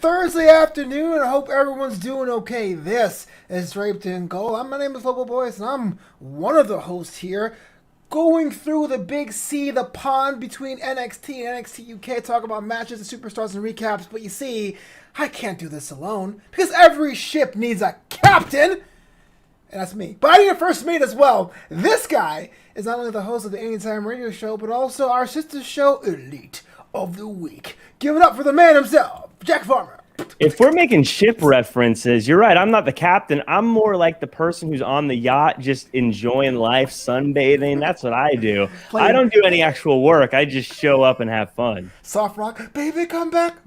Thursday afternoon. I hope everyone's doing okay. This is Draped in Gold. My name is Flobo Boyce, and I'm one of the hosts here, going through the big sea, the pond between NXT and NXT UK, talking about matches and superstars and recaps. But you see, I can't do this alone, because every ship needs a captain, and that's me. But I need a first mate as well. This guy is not only the host of the Anytime Radio Show, but also our sister show, Elite of the Week. Give it up for the man himself, Jack Farmer. If we're making ship references, you're right. I'm not the captain. I'm more like the person who's on the yacht just enjoying life, sunbathing. That's what I do. I don't do any actual work. I just show up and have fun. Soft rock, baby, come back.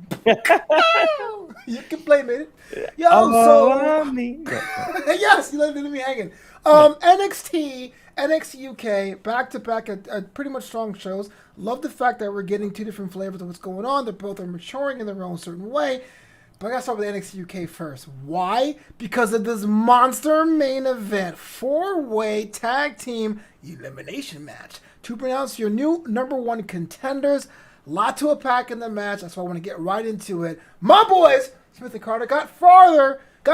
You can blame it. Yo, yes, you left me hanging. NXT, NXT UK, back-to-back at pretty much strong shows. Love the fact that we're getting two different flavors of what's going on. They're both maturing in their own certain way. But I gotta start with NXT UK first. Why? Because of this monster main event. 4-way tag team elimination match. To pronounce your new number one contenders. Lot to unpack in the match. That's why I want to get right into it. My boys, Smith and Carter, got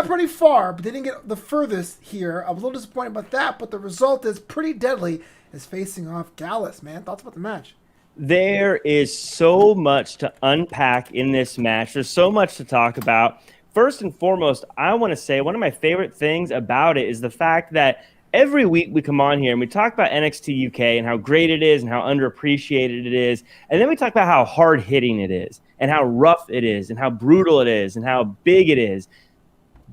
pretty far, but they didn't get the furthest here. I was a little disappointed about that, but the result is pretty deadly. Is facing off Gallus, man. Thoughts about the match? There is so much to unpack in this match. There's so much to talk about. First and foremost, I want to say one of my favorite things about it is the fact that every week we come on here and we talk about NXT UK and how great it is and how underappreciated it is. And then we talk about how hard-hitting it is and how rough it is and how brutal it is and how big it is.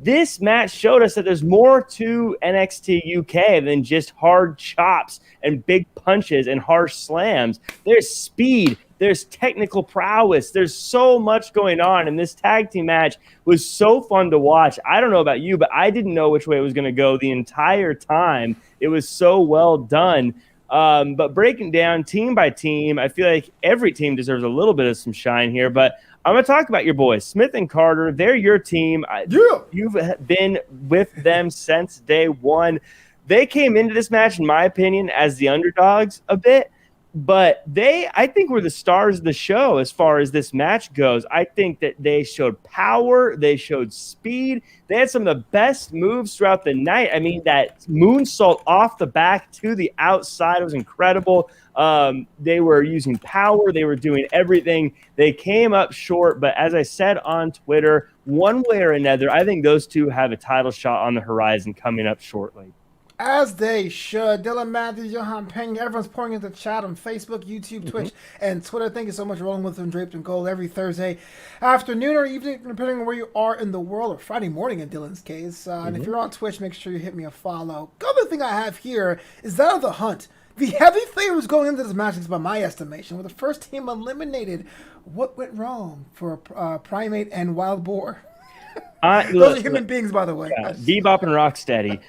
This match showed us that there's more to NXT UK than just hard chops and big punches and harsh slams. There's speed. There's technical prowess. There's so much going on, and this tag team match was so fun to watch. I don't know about you, but I didn't know which way it was going to go the entire time. It was so well done. But breaking down team by team, I feel like every team deserves a little bit of some shine here, but I'm going to talk about your boys, Smith and Carter. They're your team. Yeah. You've been with them since day one. They came into this match, in my opinion, as the underdogs a bit, but I think, were the stars of the show as far as this match goes. I think that they showed power. They showed speed. They had some of the best moves throughout the night. I mean, that moonsault off the back to the outside was incredible. They were using power. They were doing everything. They came up short, but as I said on Twitter, one way or another, I think those two have a title shot on the horizon coming up shortly. As they should. Dylan Matthews, Johan Pena, everyone's pouring into the chat on Facebook, YouTube, Twitch, and Twitter. Thank you so much for rolling with them, Draped in Gold, every Thursday afternoon or evening, depending on where you are in the world, or Friday morning in Dylan's case. And if you're on Twitch, make sure you hit me a follow. The other thing I have here is that of the hunt. The heavy favorites going into this match, by my estimation, were the first team eliminated. What went wrong for Primate and Wild Boar? Those are human beings, by the way. Yeah, Bebop and Rocksteady.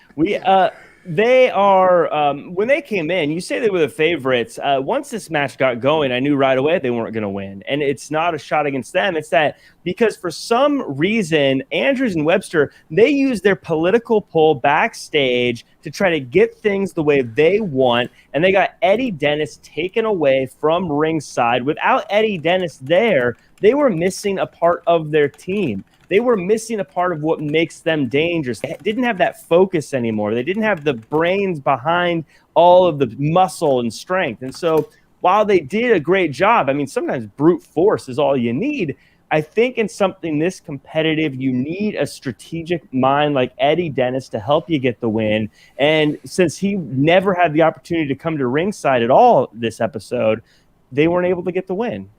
They are, when they came in, you say they were the favorites. Once this match got going, I knew right away they weren't going to win. And it's not a shot against them. It's that because for some reason, Andrews and Webster, they use their political pull backstage to try to get things the way they want. And they got Eddie Dennis taken away from ringside. Without Eddie Dennis there, they were missing a part of their team. They were missing a part of what makes them dangerous. They didn't have that focus anymore. They didn't have the brains behind all of the muscle and strength. And so while they did a great job, I mean, sometimes brute force is all you need. I think in something this competitive, you need a strategic mind like Eddie Dennis to help you get the win. And since he never had the opportunity to come to ringside at all this episode, they weren't able to get the win.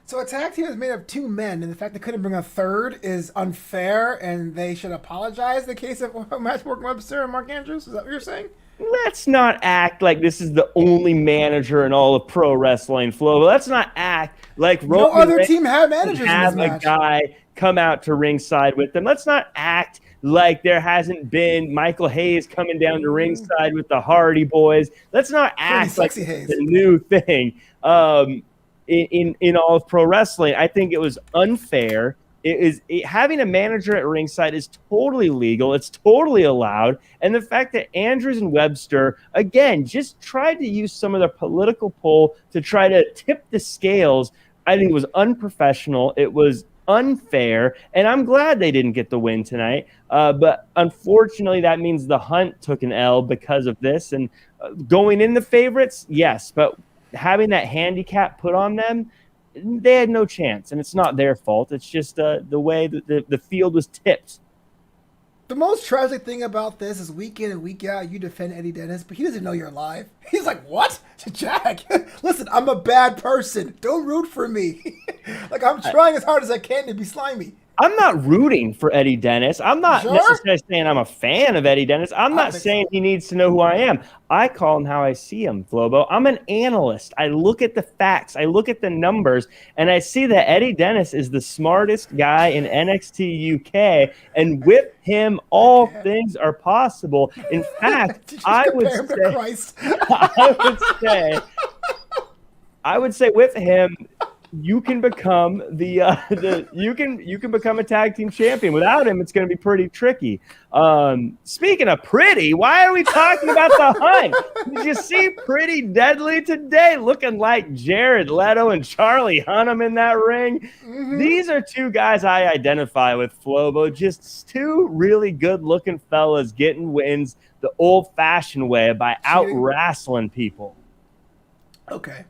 So a tag team is made of two men, and the fact they couldn't bring a third is unfair, and they should apologize. The case of Matchwork Webster and Mark Andrews, is that what you're saying? Let's not act like this is the only manager in all of pro wrestling, Flobo. Let's not act like no other team had managers have in this a match. guy come out to ringside with them. Let's not act like there hasn't been Michael Hayes coming down to ringside with the Hardy Boys. Let's not act like it's a new thing. In all of pro wrestling, I think it was unfair. Having a manager at ringside is totally legal. It's totally allowed. And the fact that Andrews and Webster, again, just tried to use some of their political pull to try to tip the scales, I think it was unprofessional. It was unfair, and I'm glad they didn't get the win tonight. But unfortunately, that means the Hunt took an L because of this. And going in the favorites, yes, but having that handicap put on them, they had no chance, and it's not their fault. It's just the way that the field was tipped. The most tragic thing about this is week in and week out, you defend Eddie Dennis, but he doesn't know you're alive. He's like, what? Jack, listen, I'm a bad person. Don't root for me. Like, I'm trying as hard as I can to be slimy. I'm not rooting for Eddie Dennis. I'm not necessarily saying I'm a fan of Eddie Dennis. I'm not saying he needs to know who I am. I call him how I see him, Flobo. I'm an analyst. I look at the facts. I look at the numbers, and I see that Eddie Dennis is the smartest guy in NXT UK, and with him, all things are possible. In fact, I would say with him, you can become you can become a tag team champion. Without him, it's going to be pretty tricky. Speaking of pretty, why are we talking about the Hunt? Did you see Pretty Deadly today, looking like Jared Leto and Charlie Hunnam in that ring? Mm-hmm. These are two guys I identify with, Flobo. Just two really good-looking fellas getting wins the old-fashioned way by out-wrestling people. Okay.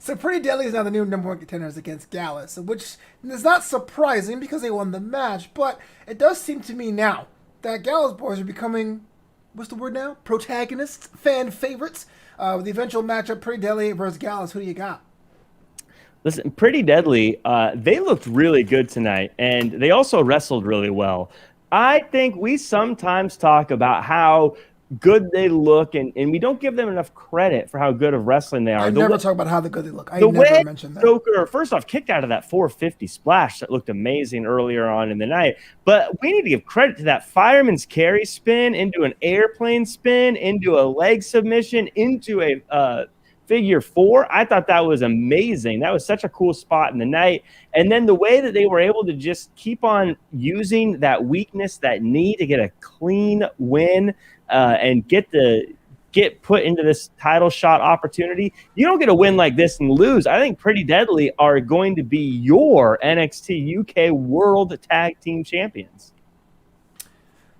So Pretty Deadly is now the new number one contenders against Gallus, which is not surprising because they won the match, but it does seem to me now that Gallus boys are becoming, what's the word now? Protagonists, fan favorites. With the eventual matchup, Pretty Deadly versus Gallus, who do you got? Listen, Pretty Deadly, they looked really good tonight, and they also wrestled really well. I think we sometimes talk about how good they look, and we don't give them enough credit for how good of wrestling they are. I never talk about how good they look. I never mentioned that. Stoker, first off, kicked out of that 450 splash that looked amazing earlier on in the night. But we need to give credit to that fireman's carry spin into an airplane spin, into a leg submission, into a figure four. I thought that was amazing. That was such a cool spot in the night. And then the way that they were able to just keep on using that weakness, that knee, to get a clean win, and get put into this title shot opportunity. You don't get a win like this and lose. I think Pretty Deadly are going to be your NXT UK World Tag Team Champions.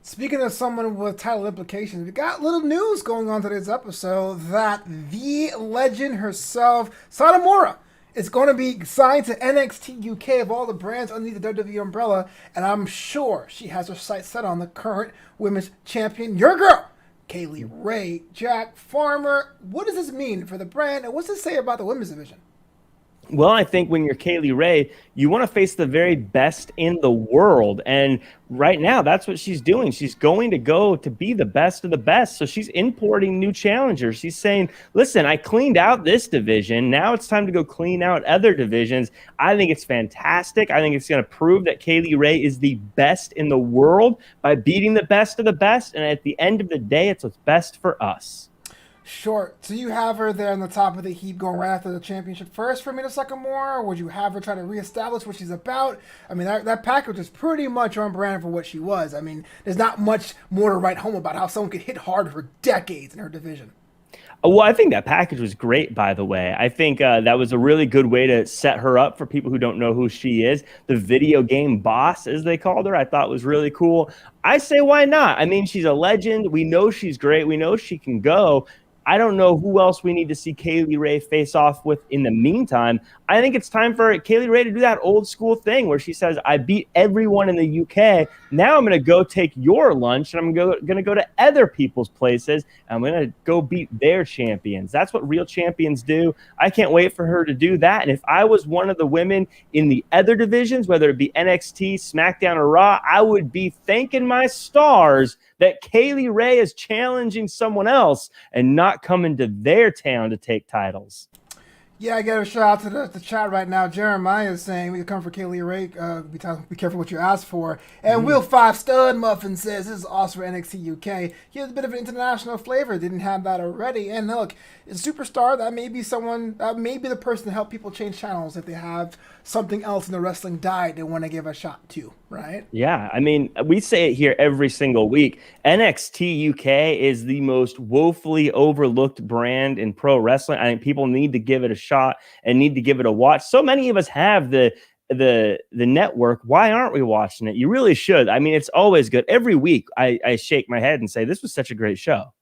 Speaking of someone with title implications, we got little news going on today's episode that the legend herself, Satomura, is going to be signed to NXT UK of all the brands underneath the WWE umbrella, and I'm sure she has her sights set on the current women's champion, your girl, Kaylee Ray. Jack Farmer, what does this mean for the brand, and what's this say about the women's division? Well, I think when you're Kaylee Ray, you want to face the very best in the world. And right now, that's what she's doing. She's going to go to be the best of the best. So she's importing new challengers. She's saying, listen, I cleaned out this division. Now it's time to go clean out other divisions. I think it's fantastic. I think it's going to prove that Kaylee Ray is the best in the world by beating the best of the best. And at the end of the day, it's what's best for us. Sure. So you have her there on the top of the heap going right after the championship first for Mina Sakamura, or would you have her try to reestablish what she's about? I mean, that package is pretty much on brand for what she was. I mean, there's not much more to write home about how someone could hit hard for decades in her division. Well, I think that package was great, by the way. I think that was a really good way to set her up for people who don't know who she is. The video game boss, as they called her, I thought was really cool. I say, why not? I mean, she's a legend. We know she's great. We know she can go. I don't know who else we need to see Kaylee Ray face off with in the meantime. I think it's time for Kaylee Ray to do that old school thing where she says, I beat everyone in the UK. Now I'm going to go take your lunch, and I'm going to go to other people's places. And I'm going to go beat their champions. That's what real champions do. I can't wait for her to do that. And if I was one of the women in the other divisions, whether it be NXT, SmackDown, or Raw, I would be thanking my stars that Kaylee Ray is challenging someone else and not coming to their town to take titles. Yeah, I got a shout out to the chat right now. Jeremiah is saying we can come for Kaylee Ray. Be careful what you ask for. And Will 5 Stud Muffin says this is awesome for NXT UK. He has a bit of an international flavor. Didn't have that already. And look, a superstar, that may be someone, that may be the person to help people change channels if they have something else in the wrestling diet they want to give a shot to, right? Yeah, I mean, we say it here every single week. NXT UK is the most woefully overlooked brand in pro wrestling. I think people need to give it a shot and need to give it a watch. So many of us have the the network, why aren't we watching it? You really should. I mean, it's always good. Every week I shake my head and say, this was such a great show.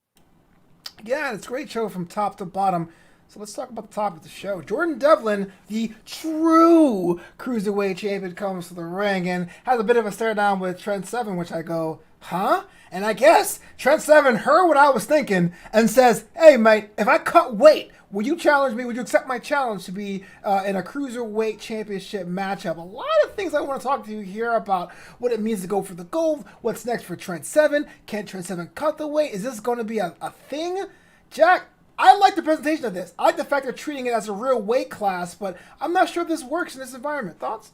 Yeah, it's a great show from top to bottom. So let's talk about the top of the show. Jordan Devlin, the true cruiserweight champion, comes to the ring and has a bit of a stare down with Trent Seven, which I go, huh? And I guess Trent Seven heard what I was thinking and says, hey, mate, if I cut weight, will you challenge me? Would you accept my challenge to be in a cruiserweight championship matchup? A lot of things I want to talk to you here about what it means to go for the gold. What's next for Trent Seven? Can Trent Seven cut the weight? Is this going to be a thing? Jack, I like the presentation of this. I like the fact they're treating it as a real weight class, but I'm not sure if this works in this environment. Thoughts?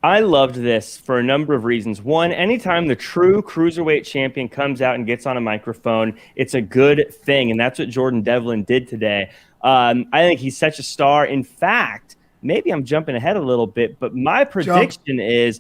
I loved this for a number of reasons. One, anytime the true cruiserweight champion comes out and gets on a microphone, it's a good thing, and that's what Jordan Devlin did today. I think he's such a star. In fact, maybe I'm jumping ahead a little bit, but my prediction is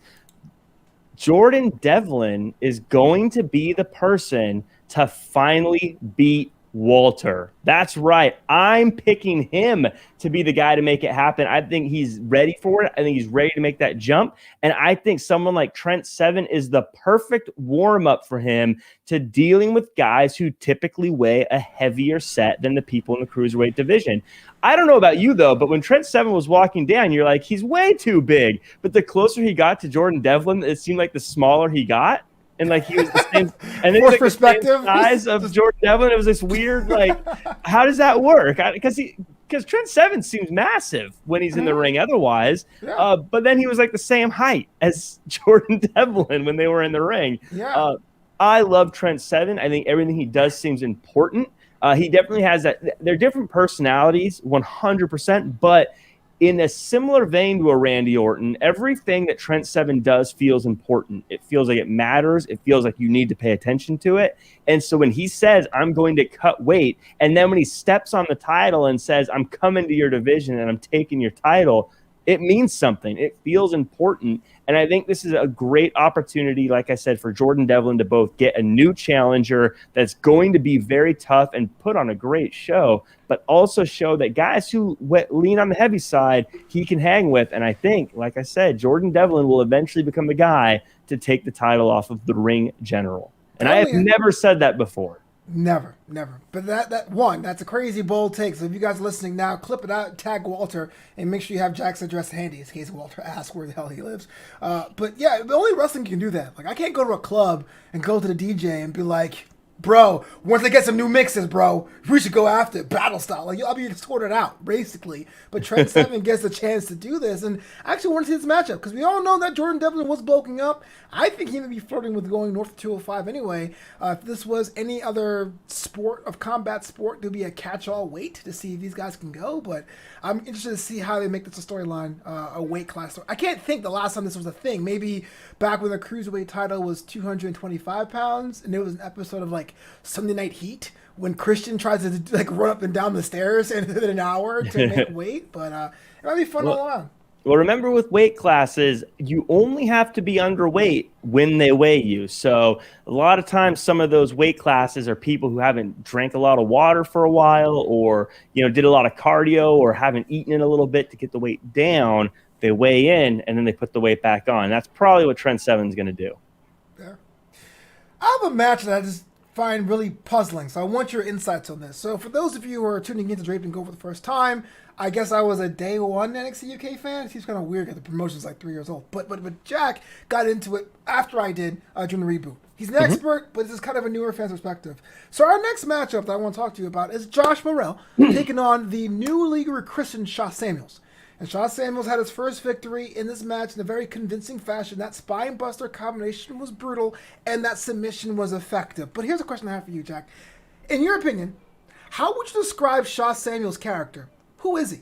Jordan Devlin is going to be the person to finally beat Walter. That's right. I'm picking him to be the guy to make it happen. I think he's ready for it. I think he's ready to make that jump. And I think someone like Trent Seven is the perfect warm-up for him to dealing with guys who typically weigh a heavier set than the people in the cruiserweight division. I don't know about you, though, but when Trent Seven was walking down, you're like, he's way too big. But the closer he got to Jordan Devlin, it seemed like the smaller he got. And like he was the same, and then like perspective the size of Jordan Devlin. It was this weird, like, how does that work? Because Trent Seven seems massive when he's in the ring otherwise, but then he was like the same height as Jordan Devlin when they were in the ring. Yeah. I love Trent Seven. I think everything he does seems important. He definitely has that. They're different personalities, 100%, but in a similar vein to a Randy Orton, everything that Trent Seven does feels important. It feels like it matters. It feels like you need to pay attention to it. And so when he says, I'm going to cut weight, and then when he steps on the title and says, I'm coming to your division and I'm taking your title, it means something. It feels important. And I think this is a great opportunity, like I said, for Jordan Devlin to both get a new challenger that's going to be very tough and put on a great show, but also show that guys who lean on the heavy side, he can hang with. And I think, like I said, Jordan Devlin will eventually become the guy to take the title off of the ring general. And I have never said that before. Never. But that's a crazy bold take. So if you guys are listening now, clip it out, tag Walter, and make sure you have Jack's address handy in case Walter asks where the hell he lives. But yeah, only wrestling can do that. Like, I can't go to a club and go to the DJ and be like, bro, once they get some new mixes, bro, we should go after it, battle style. Like, I'll be sorted out, basically. But Trent Seven gets a chance to do this. And I actually want to see this matchup because we all know that Jordan Devlin was bulking up. I think he may be flirting with going north of 205 anyway. If this was any other sport of combat sport, there'd be a catch-all weight to see if these guys can go. But I'm interested to see how they make this a storyline, a weight class story. I can't think the last time this was a thing. Maybe back when the cruiserweight title was 225 pounds, and there was an episode of like Sunday Night Heat when Christian tries to like run up and down the stairs in an hour to make weight. But it might be fun all around. Well, remember with weight classes, you only have to be underweight when they weigh you. So a lot of times some of those weight classes are people who haven't drank a lot of water for a while or, did a lot of cardio or haven't eaten in a little bit to get the weight down. They weigh in and then they put the weight back on. That's probably what Trent Seven's going to do. Yeah. I have a match that I just find really puzzling, so I want your insights on this. So for those of you who are tuning into Draped and Go for the first time, I guess I was a day one NXT UK fan. It seems kind of weird because the promotion's like 3 years old. But Jack got into it after I did during the reboot. He's an expert, but this is kind of a newer fan's perspective. So our next matchup that I want to talk to you about is Josh Morrell taking on the newly rechristened Shaw Samuels. And Shaw Samuels had his first victory in this match in a very convincing fashion. That spine buster combination was brutal, and that submission was effective. But here's a question I have for you, Jack. In your opinion, how would you describe Shaw Samuels' character? Who is he?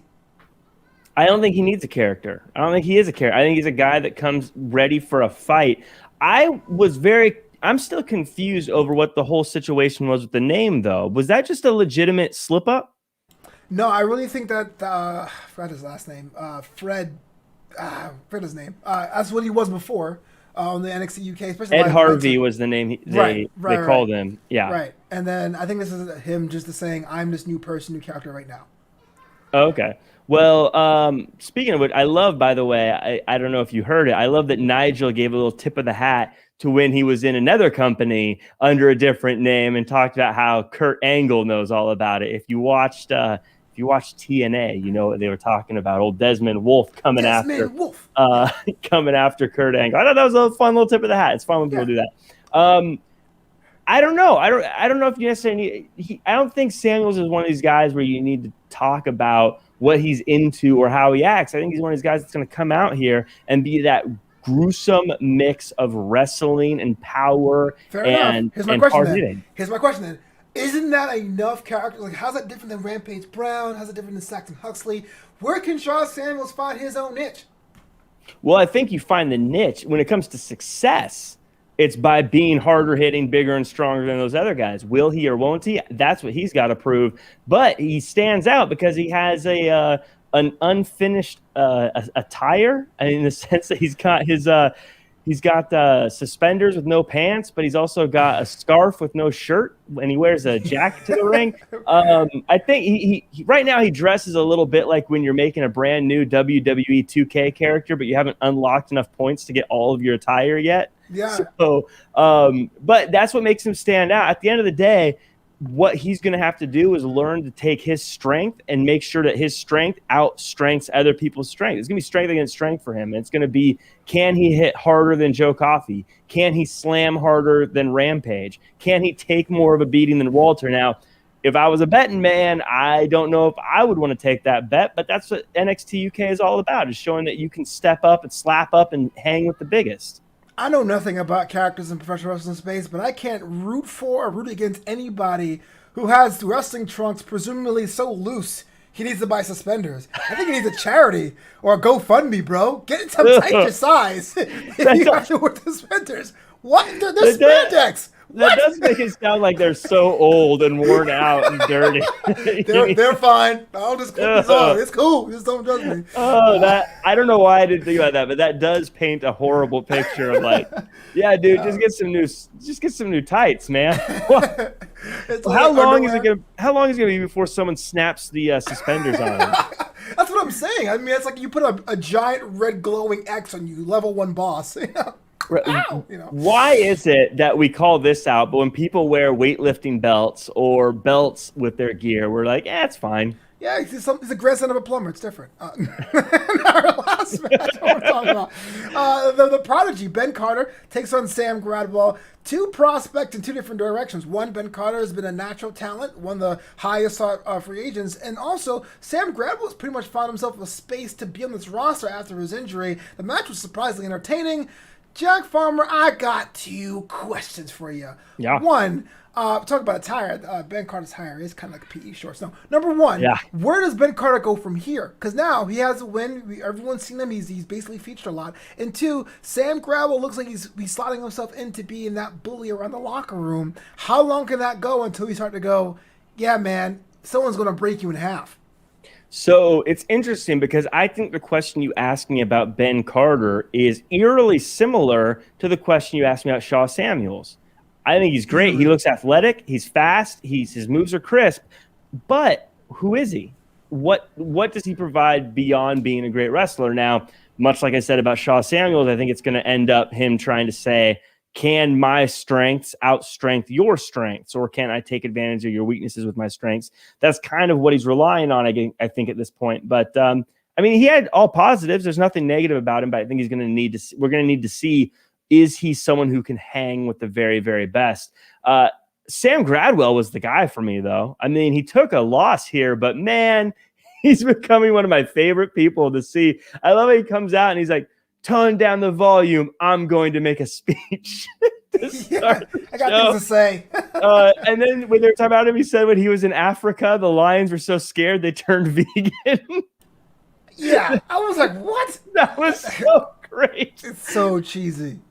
I don't think he needs a character. I don't think he is a character. I think he's a guy that comes ready for a fight. I'm still confused over what the whole situation was with the name, though. Was that just a legitimate slip-up? No, I really think that Fred his last name. Fred his name. That's what he was before on the NXT UK. Especially Ed Harvey was the name they called him. Yeah. Right. And then I think this is him just saying, I'm this new person, new character right now. Okay. Well, speaking of which, I love, by the way, I don't know if you heard it. I love that Nigel gave a little tip of the hat to when he was in another company under a different name and talked about how Kurt Angle knows all about it. If you watched TNA, you know what they were talking about. Old Desmond Wolfe coming after Kurt Angle. I thought that was a fun little tip of the hat. It's fun when people do that. I don't know. I don't know if you necessarily need. I don't think Samuels is one of these guys where you need to talk about what he's into or how he acts. I think he's one of these guys that's going to come out here and be that gruesome mix of wrestling and power and hard hitting. Here's my question then. Isn't that enough characters? Like, how's that different than Rampage Brown? How's it different than Saxon Huxley? Where can Shaw Samuels find his own niche? Well, I think you find the niche when it comes to success. It's by being harder hitting, bigger and stronger than those other guys. Will he or won't he? That's what he's got to prove. But he stands out because he has an unfinished attire, in the sense that he's got suspenders with no pants, but he's also got a scarf with no shirt, and he wears a jacket to the ring. I think he right now he dresses a little bit like when you're making a brand new WWE 2K character, but you haven't unlocked enough points to get all of your attire yet. Yeah. So, but that's what makes him stand out. At the end of the day, what he's going to have to do is learn to take his strength and make sure that his strength outstrengths other people's strength. It's going to be strength against strength for him. And it's going to be, can he hit harder than Joe Coffey? Can he slam harder than Rampage? Can he take more of a beating than Walter? Now, if I was a betting man, I don't know if I would want to take that bet, but that's what NXT UK is all about, is showing that you can step up and slap up and hang with the biggest. I know nothing about characters in professional wrestling space, but I can't root for or root against anybody who has wrestling trunks presumably so loose he needs to buy suspenders. I think he needs a charity or a GoFundMe, bro. Get some tight your size if you have to wear suspenders. What? They're spandex. That does make it sound like they're so old and worn out and dirty. they're fine. I'll just clip this on. It's cool. Just don't judge me. I don't know why I didn't think about that, but that does paint a horrible picture of like, yeah, dude, just get some new tights, man. How long is it gonna be before someone snaps the suspenders on him? That's what I'm saying. I mean, it's like you put a giant red glowing X on you, level 1 boss. Ow, Why is it that we call this out, but when people wear weightlifting belts or belts with their gear, we're like, it's fine. Yeah, he's a grandson of a plumber. It's different. Our last match, what we're talking about. The Prodigy, Ben Carter, takes on Sam Gradwell. Two prospects in two different directions. One, Ben Carter has been a natural talent, one of the highest free agents. And also, Sam Gradwell has pretty much found himself a space to be on this roster after his injury. The match was surprisingly entertaining. Jack Farmer, I got 2 questions for you. Yeah. One, talk about attire. Ben Carter's attire is kind of like PE shorts. No, number 1, where does Ben Carter go from here? Because now he has a win. Everyone's seen him. He's basically featured a lot. And 2, Sam Gradwell looks like he's slotting himself in to be in that bully around the locker room. How long can that go until we start to go, yeah, man, someone's going to break you in half? So it's interesting because I think the question you asked me about Ben Carter is eerily similar to the question you asked me about Shaw Samuels. I think he's great. He looks athletic. He's fast. His moves are crisp. But who is he? What does he provide beyond being a great wrestler? Now, much like I said about Shaw Samuels, I think it's going to end up him trying to say, can my strengths outstrength your strengths, or can I take advantage of your weaknesses with my strengths? That's kind of what he's relying on, I think, at this point. But, I mean, he had all positives. There's nothing negative about him, but I think we're going to need to see, is he someone who can hang with the very, very best? Sam Gradwell was the guy for me, though. I mean, he took a loss here, but, man, he's becoming one of my favorite people to see. I love how he comes out and he's like, tone down the volume. I'm going to make a speech. I got things to say. And then when they were talking about him, he said when he was in Africa, the lions were so scared they turned vegan. Yeah, I was like, what? That was so great. It's so cheesy.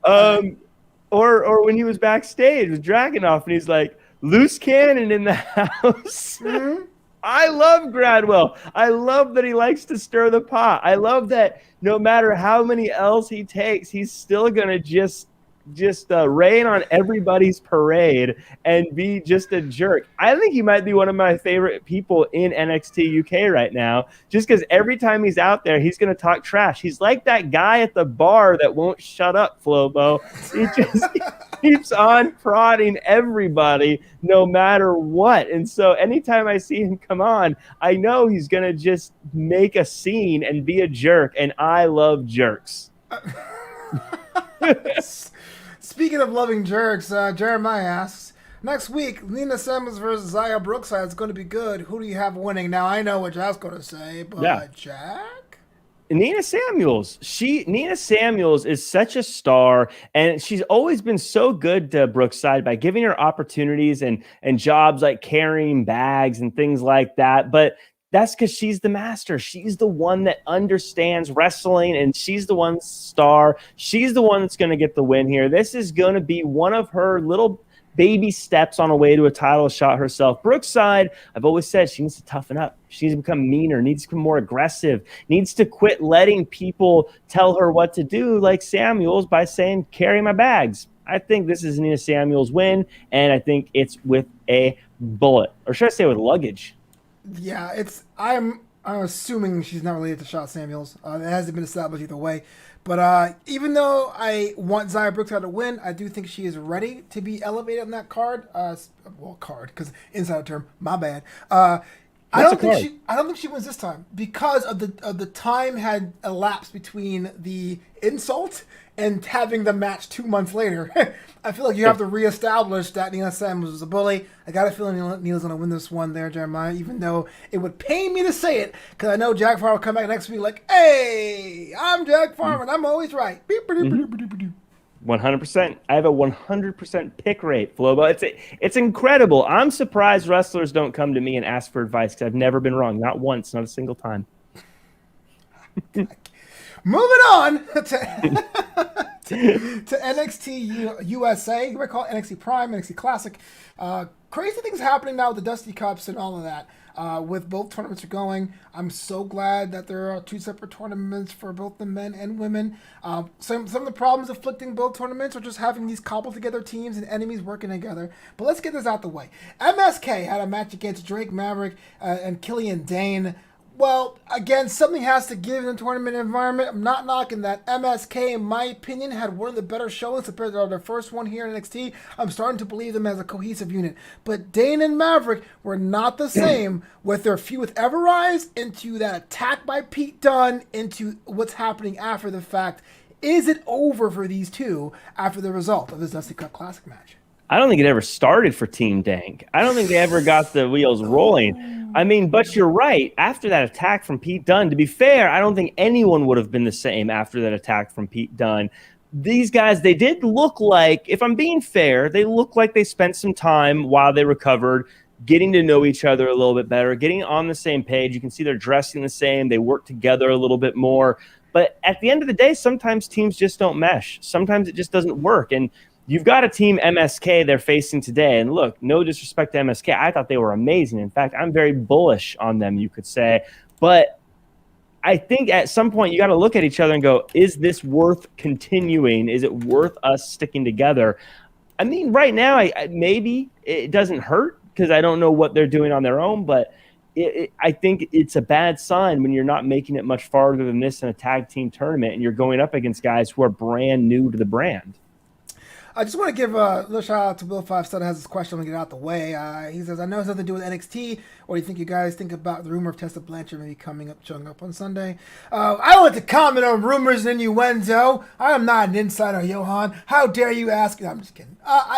Or when he was backstage with Dragunov and he's like, loose cannon in the house. Mm-hmm. I love Gradwell. I love that he likes to stir the pot. I love that no matter how many L's he takes, he's still going to just just rain on everybody's parade and be just a jerk. I think he might be one of my favorite people in NXT UK right now, just because every time he's out there, he's going to talk trash. He's like that guy at the bar that won't shut up, Flobo. He just keeps on prodding everybody no matter what. And so anytime I see him come on, I know he's going to just make a scene and be a jerk, and I love jerks. Speaking of loving jerks, Jeremiah asks, next week, Nina Samuels versus Zaya Brookside is going to be good. Who do you have winning? Now, I know what Jack's going to say, but Jack? Nina Samuels. Nina Samuels is such a star, and she's always been so good to Brookside by giving her opportunities and jobs like carrying bags and things like that. But that's because she's the master. She's the one that understands wrestling, and she's the one star. She's the one that's going to get the win here. This is going to be one of her little baby steps on a way to a title shot herself. Brookside, I've always said she needs to toughen up. She needs to become meaner, needs to become more aggressive, needs to quit letting people tell her what to do like Samuels by saying, carry my bags. I think this is Nina Samuels' win, and I think it's with a bullet. Or should I say with luggage? Yeah, I'm assuming she's not related to Shaw Samuels. It hasn't been established either way. But even though I want Zaya Brookside to win, I do think she is ready to be elevated on that card. Because inside term, my bad. I don't think she wins this time because of the time had elapsed between the insult and having the match 2 months later. I feel like you have to reestablish that Nina Samuels was a bully. I got a feeling Nina's going to win this one there, Jeremiah, even though it would pain me to say it, because I know Jack Farmer will come back next week like, hey, I'm Jack Farmer, and I'm always right. 100%. I have a 100% pick rate, Flobo. It's incredible. I'm surprised wrestlers don't come to me and ask for advice, because I've never been wrong. Not once, not a single time. Moving on to NXT USA. You might call it NXT Prime, NXT Classic. Crazy things happening now with the Dusty Cups and all of that. With both tournaments are going, I'm so glad that there are 2 separate tournaments for both the men and women. Some of the problems afflicting both tournaments are just having these cobbled together teams and enemies working together. But let's get this out the way. MSK had a match against Drake Maverick and Killian Dane. Well, again, something has to give in the tournament environment. I'm not knocking that. MSK, in my opinion, had one of the better showings compared to their first one here in NXT. I'm starting to believe them as a cohesive unit. But Dane and Maverick were not the same with their feud with Everrise, into that attack by Pete Dunne, into what's happening after the fact. Is it over for these two after the result of this Dusty Cup Classic match? I don't think it ever started for Team Dank. I don't think they ever got the wheels rolling. I mean, but you're right. After that attack from Pete Dunne, to be fair, I don't think anyone would have been the same after that attack from Pete Dunne. These guys, they did look like, if I'm being fair, they look like they spent some time while they recovered, getting to know each other a little bit better, getting on the same page. You can see they're dressing the same. They work together a little bit more. But at the end of the day, sometimes teams just don't mesh. Sometimes it just doesn't work. And you've got a team MSK they're facing today. And look, no disrespect to MSK. I thought they were amazing. In fact, I'm very bullish on them, you could say. But I think at some point you got to look at each other and go, is this worth continuing? Is it worth us sticking together? I mean, right now, maybe it doesn't hurt because I don't know what they're doing on their own. But I think it's a bad sign when you're not making it much farther than this in a tag team tournament and you're going up against guys who are brand new to the brand. I just want to give a little shout out to Bill Five Star that has this question. I'm going to get out the way. He says, I know it has nothing to do with NXT. What do you think you guys think about the rumor of Tessa Blanchard maybe showing up on Sunday? I don't like to comment on rumors and innuendo. I am not an insider, Johan. How dare you ask? No, I'm just kidding.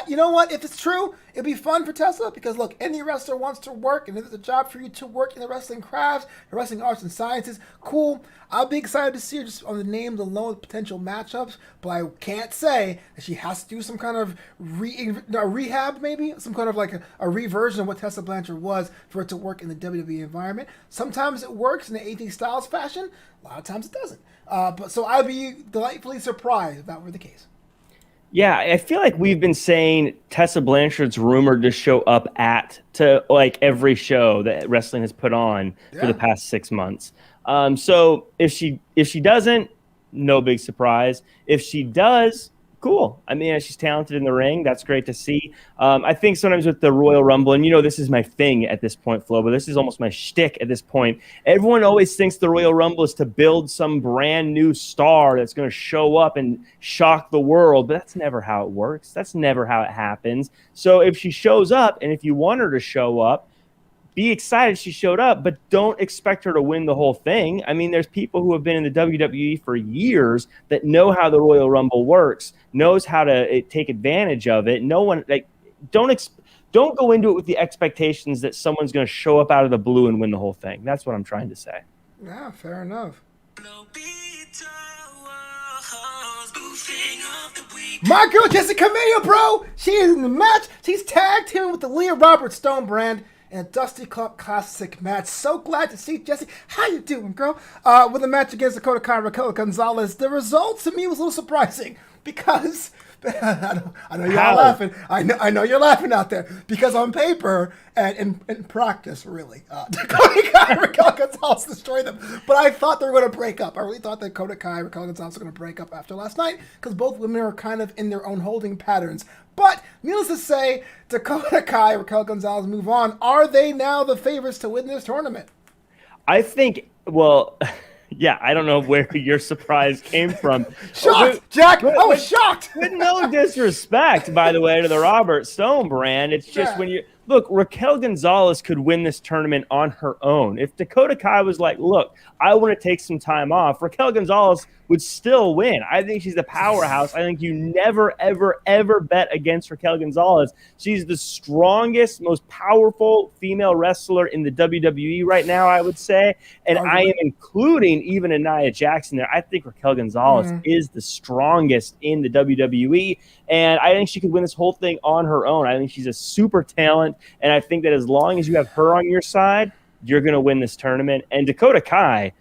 You know what? If it's true, it'd be fun for Tessa because, look, any wrestler wants to work, and if it's a job for you to work in the wrestling crafts, the wrestling arts and sciences, cool. I'll be excited to see her just on the names alone, potential matchups, but I can't say that she has to do some kind of rehab, maybe, some kind of like a reversion of what Tessa Blanchard was for it to work in the WWE environment. Sometimes it works in the AJ Styles fashion. A lot of times it doesn't. But so I'd be delightfully surprised if that were the case. Yeah, I feel like we've been saying Tessa Blanchard's rumored to show up to like every show that wrestling has put on for the past 6 months. So if she doesn't, no big surprise. If she does, cool. I mean, she's talented in the ring. That's great to see. I think sometimes with the Royal Rumble, and this is my thing at this point, Flo, but this is almost my shtick at this point. Everyone always thinks the Royal Rumble is to build some brand new star that's going to show up and shock the world, but that's never how it works. That's never how it happens. So if she shows up, and if you want her to show up, be excited she showed up, but don't expect her to win the whole thing. I mean, there's people who have been in the WWE for years that know how the Royal Rumble works, knows how to take advantage of it. No one don't go into it with the expectations that someone's going to show up out of the blue and win the whole thing. That's what I'm trying to say. Yeah, fair enough. My girl Jessica Mayo, bro, she is in the match. She's tagged him with the Leah Roberts Stone brand in a Dusty Club Classic match. So glad to see Jessie. How you doing, girl? With a match against Dakota Kai and Raquel Gonzalez. The result to me was a little surprising because I know you're all laughing. I know you're laughing out there because on paper and in practice, really, Dakota Kai and Raquel Gonzalez destroyed them. But I thought they were going to break up. I really thought that Dakota Kai and Raquel Gonzalez were going to break up after last night because both women are kind of in their own holding patterns. But needless to say, Dakota Kai and Raquel Gonzalez move on. Are they now the favorites to win this tournament? I think, well... Yeah, I don't know where your surprise came from. Shocked, Jack! I was shocked! With no disrespect, by the way, to the Robert Stone brand. It's just when you... Look, Raquel Gonzalez could win this tournament on her own. If Dakota Kai was like, look, I want to take some time off, Raquel Gonzalez would still win. I think she's the powerhouse. I think you never, ever, ever bet against Raquel Gonzalez. She's the strongest, most powerful female wrestler in the WWE right now, I would say. And I am including even a Nia Jackson there. I think Raquel Gonzalez is the strongest in the WWE. And I think she could win this whole thing on her own. I think she's a super talent. And I think that as long as you have her on your side, you're going to win this tournament. And Dakota Kai,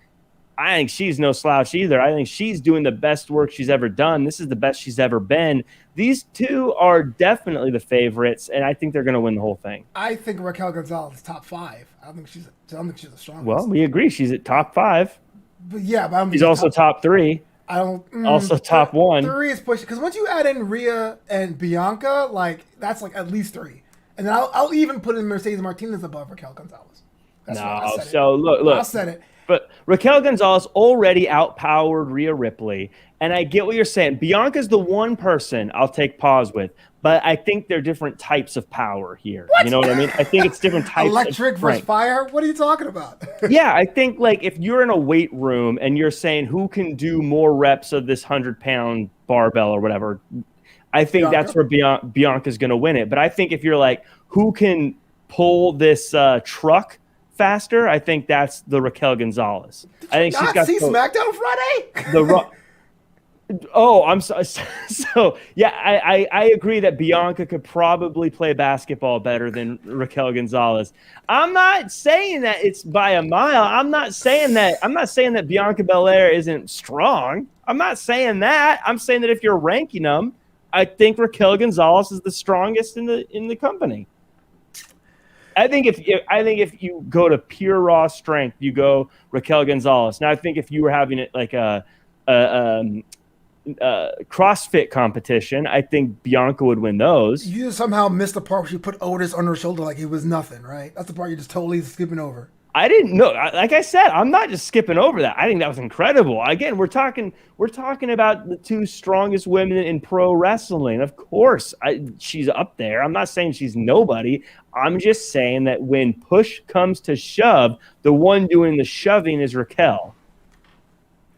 I think she's no slouch either. I think she's doing the best work she's ever done. This is the best she's ever been. These two are definitely the favorites, and I think they're going to win the whole thing. I think Raquel Gonzalez is top 5. I don't think she's the strongest. Well, we agree. She's at top 5. But yeah, but I don't think she's also top 3. I don't. Also top 1. 3 is pushing because once you add in Rhea and Bianca, that's at least 3. And then I'll even put in Mercedes Martinez above Raquel Gonzalez. That's no, so look. I said it. But Raquel Gonzalez already outpowered Rhea Ripley, and I get what you're saying. Bianca's the one person I'll take pause with, but I think they're different types of power here. What? You know what I mean? I think it's different types. Electric versus fire? What are you talking about? Yeah, I think if you're in a weight room and you're saying who can do more reps of this 100-pound barbell or whatever, I think that's where Bianca's going to win it. But I think if you're like, who can pull this truck faster, I think that's the Raquel Gonzalez. I think she's got. See SmackDown Friday? I'm sorry. So yeah, I agree that Bianca could probably play basketball better than Raquel Gonzalez. I'm not saying that it's by a mile. I'm not saying that Bianca Belair isn't strong. I'm not saying that. I'm saying that if you're ranking them, I think Raquel Gonzalez is the strongest in the company. I think if you go to pure raw strength, you go Raquel Gonzalez. Now I think if you were having it like a CrossFit competition, I think Bianca would win those. You just somehow missed the part where she put Otis on her shoulder like he was nothing, right? That's the part you're just totally skipping over. I didn't know. Like I said, I'm not just skipping over that. I think that was incredible. Again, we're talking about the 2 strongest women in pro wrestling. Of course, she's up there. I'm not saying she's nobody. I'm just saying that when push comes to shove, the one doing the shoving is Raquel.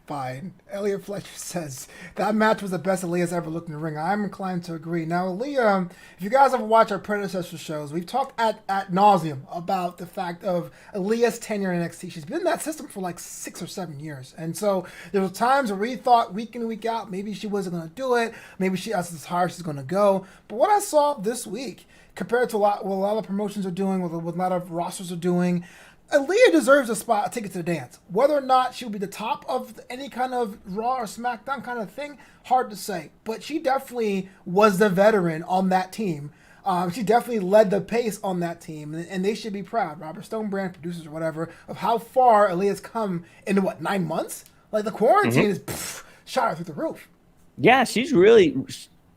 Fine. Elliot Fletcher says that match was the best Aaliyah's ever looked in the ring. I'm inclined to agree. Now, Aaliyah, if you guys ever watch our predecessor shows, we've talked at nauseum about the fact of Aaliyah's tenure in NXT. She's been in that system for 6 or 7 years. And so there were times where we thought week in, week out, maybe she wasn't going to do it. Maybe that's as hard as she's going to go. But what I saw this week, compared to what a lot of promotions are doing, what a lot of rosters are doing, Aaliyah deserves a ticket to the dance. Whether or not she'll be the top of any kind of Raw or SmackDown kind of thing, hard to say. But she definitely was the veteran on that team. She definitely led the pace on that team, and they should be proud. Robert Stone brand, producers or whatever, of how far Aaliyah's come into 9 months? The quarantine is shot her through the roof. Yeah, she's really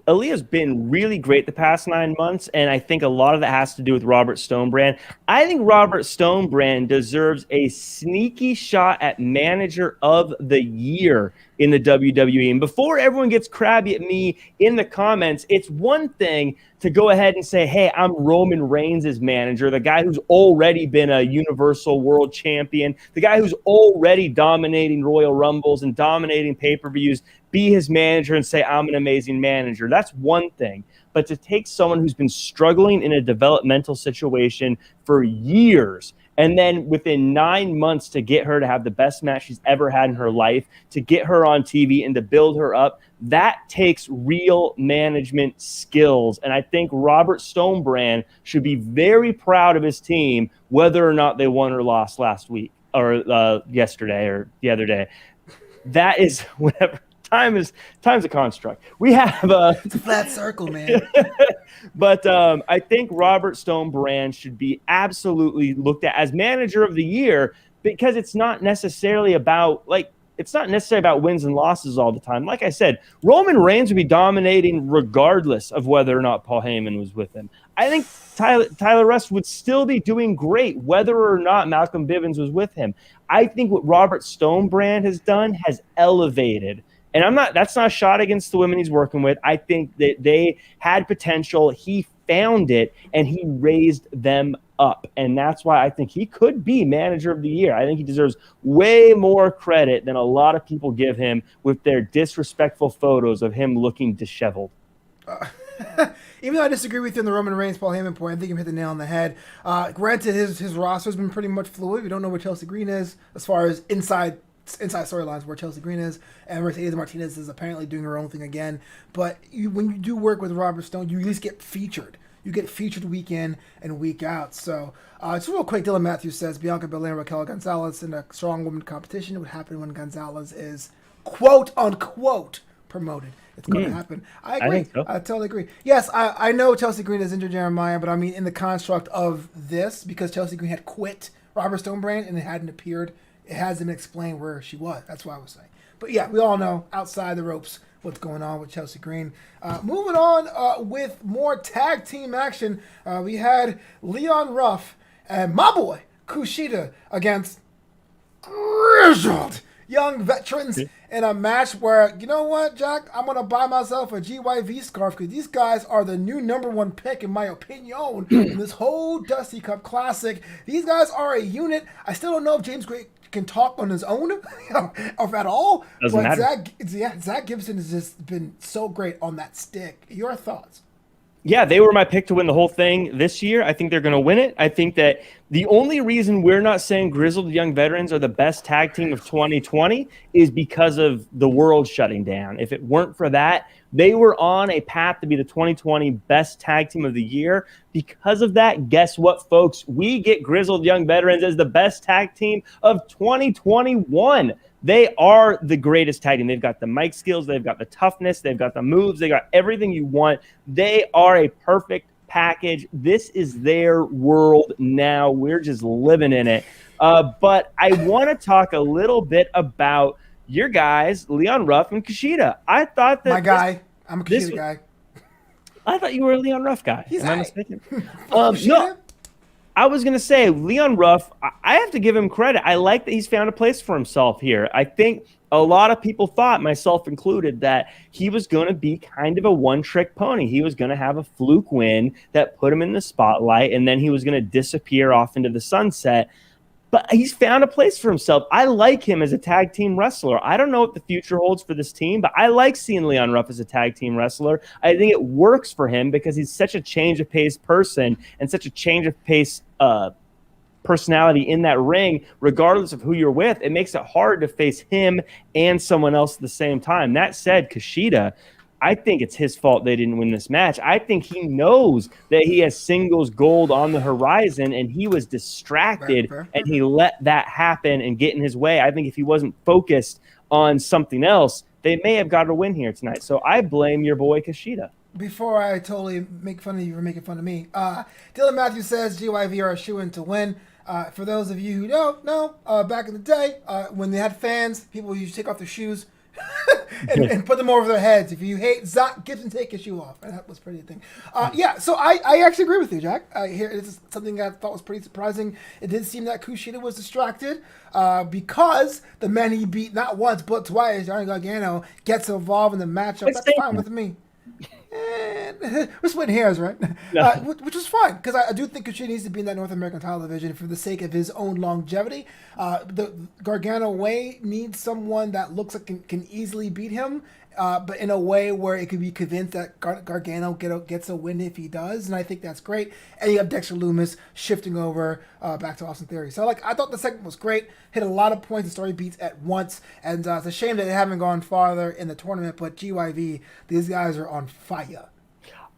Aaliyah's been really great the past 9 months, and I think a lot of that has to do with Robert Stonebrand. I think Robert Stonebrand deserves a sneaky shot at Manager of the Year in the WWE. And before everyone gets crabby at me in the comments, it's one thing to go ahead and say, hey, I'm Roman Reigns' manager, the guy who's already been a Universal World Champion, the guy who's already dominating Royal Rumbles and dominating pay-per-views, be his manager and say, I'm an amazing manager. That's one thing. But to take someone who's been struggling in a developmental situation for years, and then within 9 months to get her to have the best match she's ever had in her life, to get her on TV and to build her up, that takes real management skills. And I think Robert Stonebrand should be very proud of his team, whether or not they won or lost last week or yesterday or the other day. That is whatever. Time's a construct. We have it's a flat circle, man. But I think Robert Stonebrand should be absolutely looked at as Manager of the Year, because it's not necessarily about wins and losses all the time. Like I said, Roman Reigns would be dominating regardless of whether or not Paul Heyman was with him. I think Tyler Rust would still be doing great whether or not Malcolm Bivens was with him. I think what Robert Stonebrand has done has elevated. And that's not a shot against the women he's working with. I think that they had potential. He found it and he raised them up. And that's why I think he could be Manager of the Year. I think he deserves way more credit than a lot of people give him with their disrespectful photos of him looking disheveled. Even though I disagree with you on the Roman Reigns, Paul Heyman point, I think you hit the nail on the head. Granted, his roster's been pretty much fluid. We don't know where Chelsea Green is as far as inside storylines, where Chelsea Green is, and Mercedes Martinez is apparently doing her own thing again. But when you do work with Robert Stone, you at least get featured. You get featured week in and week out. So, just real quick, Dylan Matthews says, Bianca Belair and Raquel Gonzalez in a strong woman competition. It would happen when Gonzalez is, quote unquote, promoted. It's going to happen. I agree. I think so. I totally agree. Yes, I know Chelsea Green has injured Jeremiah, but I mean, in the construct of this, because Chelsea Green had quit Robert Stonebrand and it hadn't appeared, it hasn't explained where she was. That's what I was saying. But yeah, we all know outside the ropes what's going on with Chelsea Green. Moving on with more tag team action, we had Leon Ruff and my boy Kushida against grizzled young veterans in a match where, you know what, Jack? I'm going to buy myself a GYV scarf because these guys are the new #1 pick, in my opinion, in this whole Dusty Cup Classic. These guys are a unit. I still don't know if James Gray can talk on his own or at all. Doesn't matter. Zach Gibson has just been so great on that stick. Your thoughts? Yeah, they were my pick to win the whole thing this year. I think they're going to win it. I think that the only reason we're not saying Grizzled Young Veterans are the best tag team of 2020 is because of the world shutting down. If it weren't for that, they were on a path to be the 2020 best tag team of the year. Because of that, guess what, folks? We get Grizzled Young Veterans as the best tag team of 2021. They are the greatest tag team. They've got the mic skills. They've got the toughness. They've got the moves. They got everything you want. They are a perfect package. This is their world now. We're just living in it. But I want to talk a little bit about your guys, Leon Ruff and Kushida. I thought that I'm a Kushida guy. I thought you were a Leon Ruff guy. Am I mistaken? No. I was going to say, Leon Ruff, I have to give him credit. I like that he's found a place for himself here. I think a lot of people thought, myself included, that he was going to be kind of a one-trick pony. He was going to have a fluke win that put him in the spotlight, and then he was going to disappear off into the sunset. But he's found a place for himself. I like him as a tag team wrestler. I don't know what the future holds for this team, but I like seeing Leon Ruff as a tag team wrestler. I think it works for him because he's such a change of pace person and such a change of pace personality in that ring, regardless of who you're with. It makes it hard to face him and someone else at the same time. That said, Kushida, I think it's his fault they didn't win this match. I think he knows that he has singles gold on the horizon, and he was distracted, and he let that happen and get in his way. I think if he wasn't focused on something else, they may have got a win here tonight. So I blame your boy Kushida. Before I totally make fun of you for making fun of me, Dylan Matthews says GYV are a shoo-in to win. For those of you who don't know, back in the day, when they had fans, people used to take off their shoes and put them over their heads. If you hate Zach Gibson, take your shoe off. And that was pretty thing. Yeah, so I actually agree with you, Jack. Here, this is something I thought was pretty surprising. It did seem that Kushida was distracted because the man he beat not once but twice, Johnny Gargano, gets involved in the matchup. That's fine with me. And we're splitting hairs, right? No. Which is fine, because I do think Kushida needs to be in that North American title division for the sake of his own longevity. The Gargano way needs someone that looks like can easily beat him, but in a way where it could be convinced that Gargano gets a win if he does, and I think that's great. And you have Dexter Lumis shifting over back to Austin Theory. So I thought the segment was great, hit a lot of points and story beats at once, and it's a shame that they haven't gone farther in the tournament, but GYV, these guys are on fire.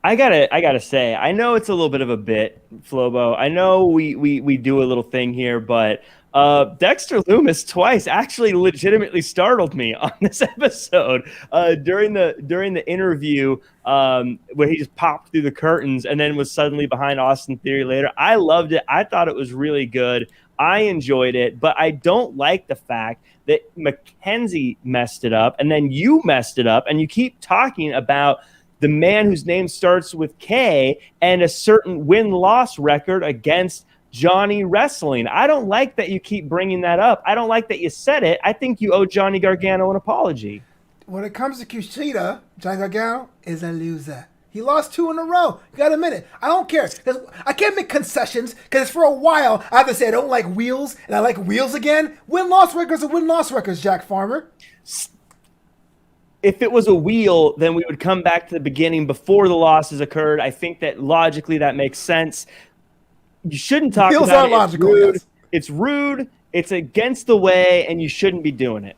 I gotta say, I know it's a little bit of a bit, Flobo. I know we do a little thing here, but Dexter Lumis twice actually legitimately startled me on this episode during the interview where he just popped through the curtains and then was suddenly behind Austin Theory later. I loved it. I thought it was really good. I enjoyed it, but I don't like the fact that Mackenzie messed it up and then you messed it up and you keep talking about the man whose name starts with K and a certain win-loss record against Johnny Wrestling. I don't like that you keep bringing that up. I don't like that you said it. I think you owe Johnny Gargano an apology. When it comes to Kushida, Johnny Gargano is a loser. He lost 2 in a row. You got to admit it. I don't care. I can't make concessions because for a while I have to say I don't like wheels and I like wheels again. Win-loss records are win-loss records, Jack Farmer. If it was a wheel, then we would come back to the beginning before the losses occurred. I think that logically that makes sense. You shouldn't talk Wheels about are it. logical, yes. It's rude. It's against the way, and you shouldn't be doing it.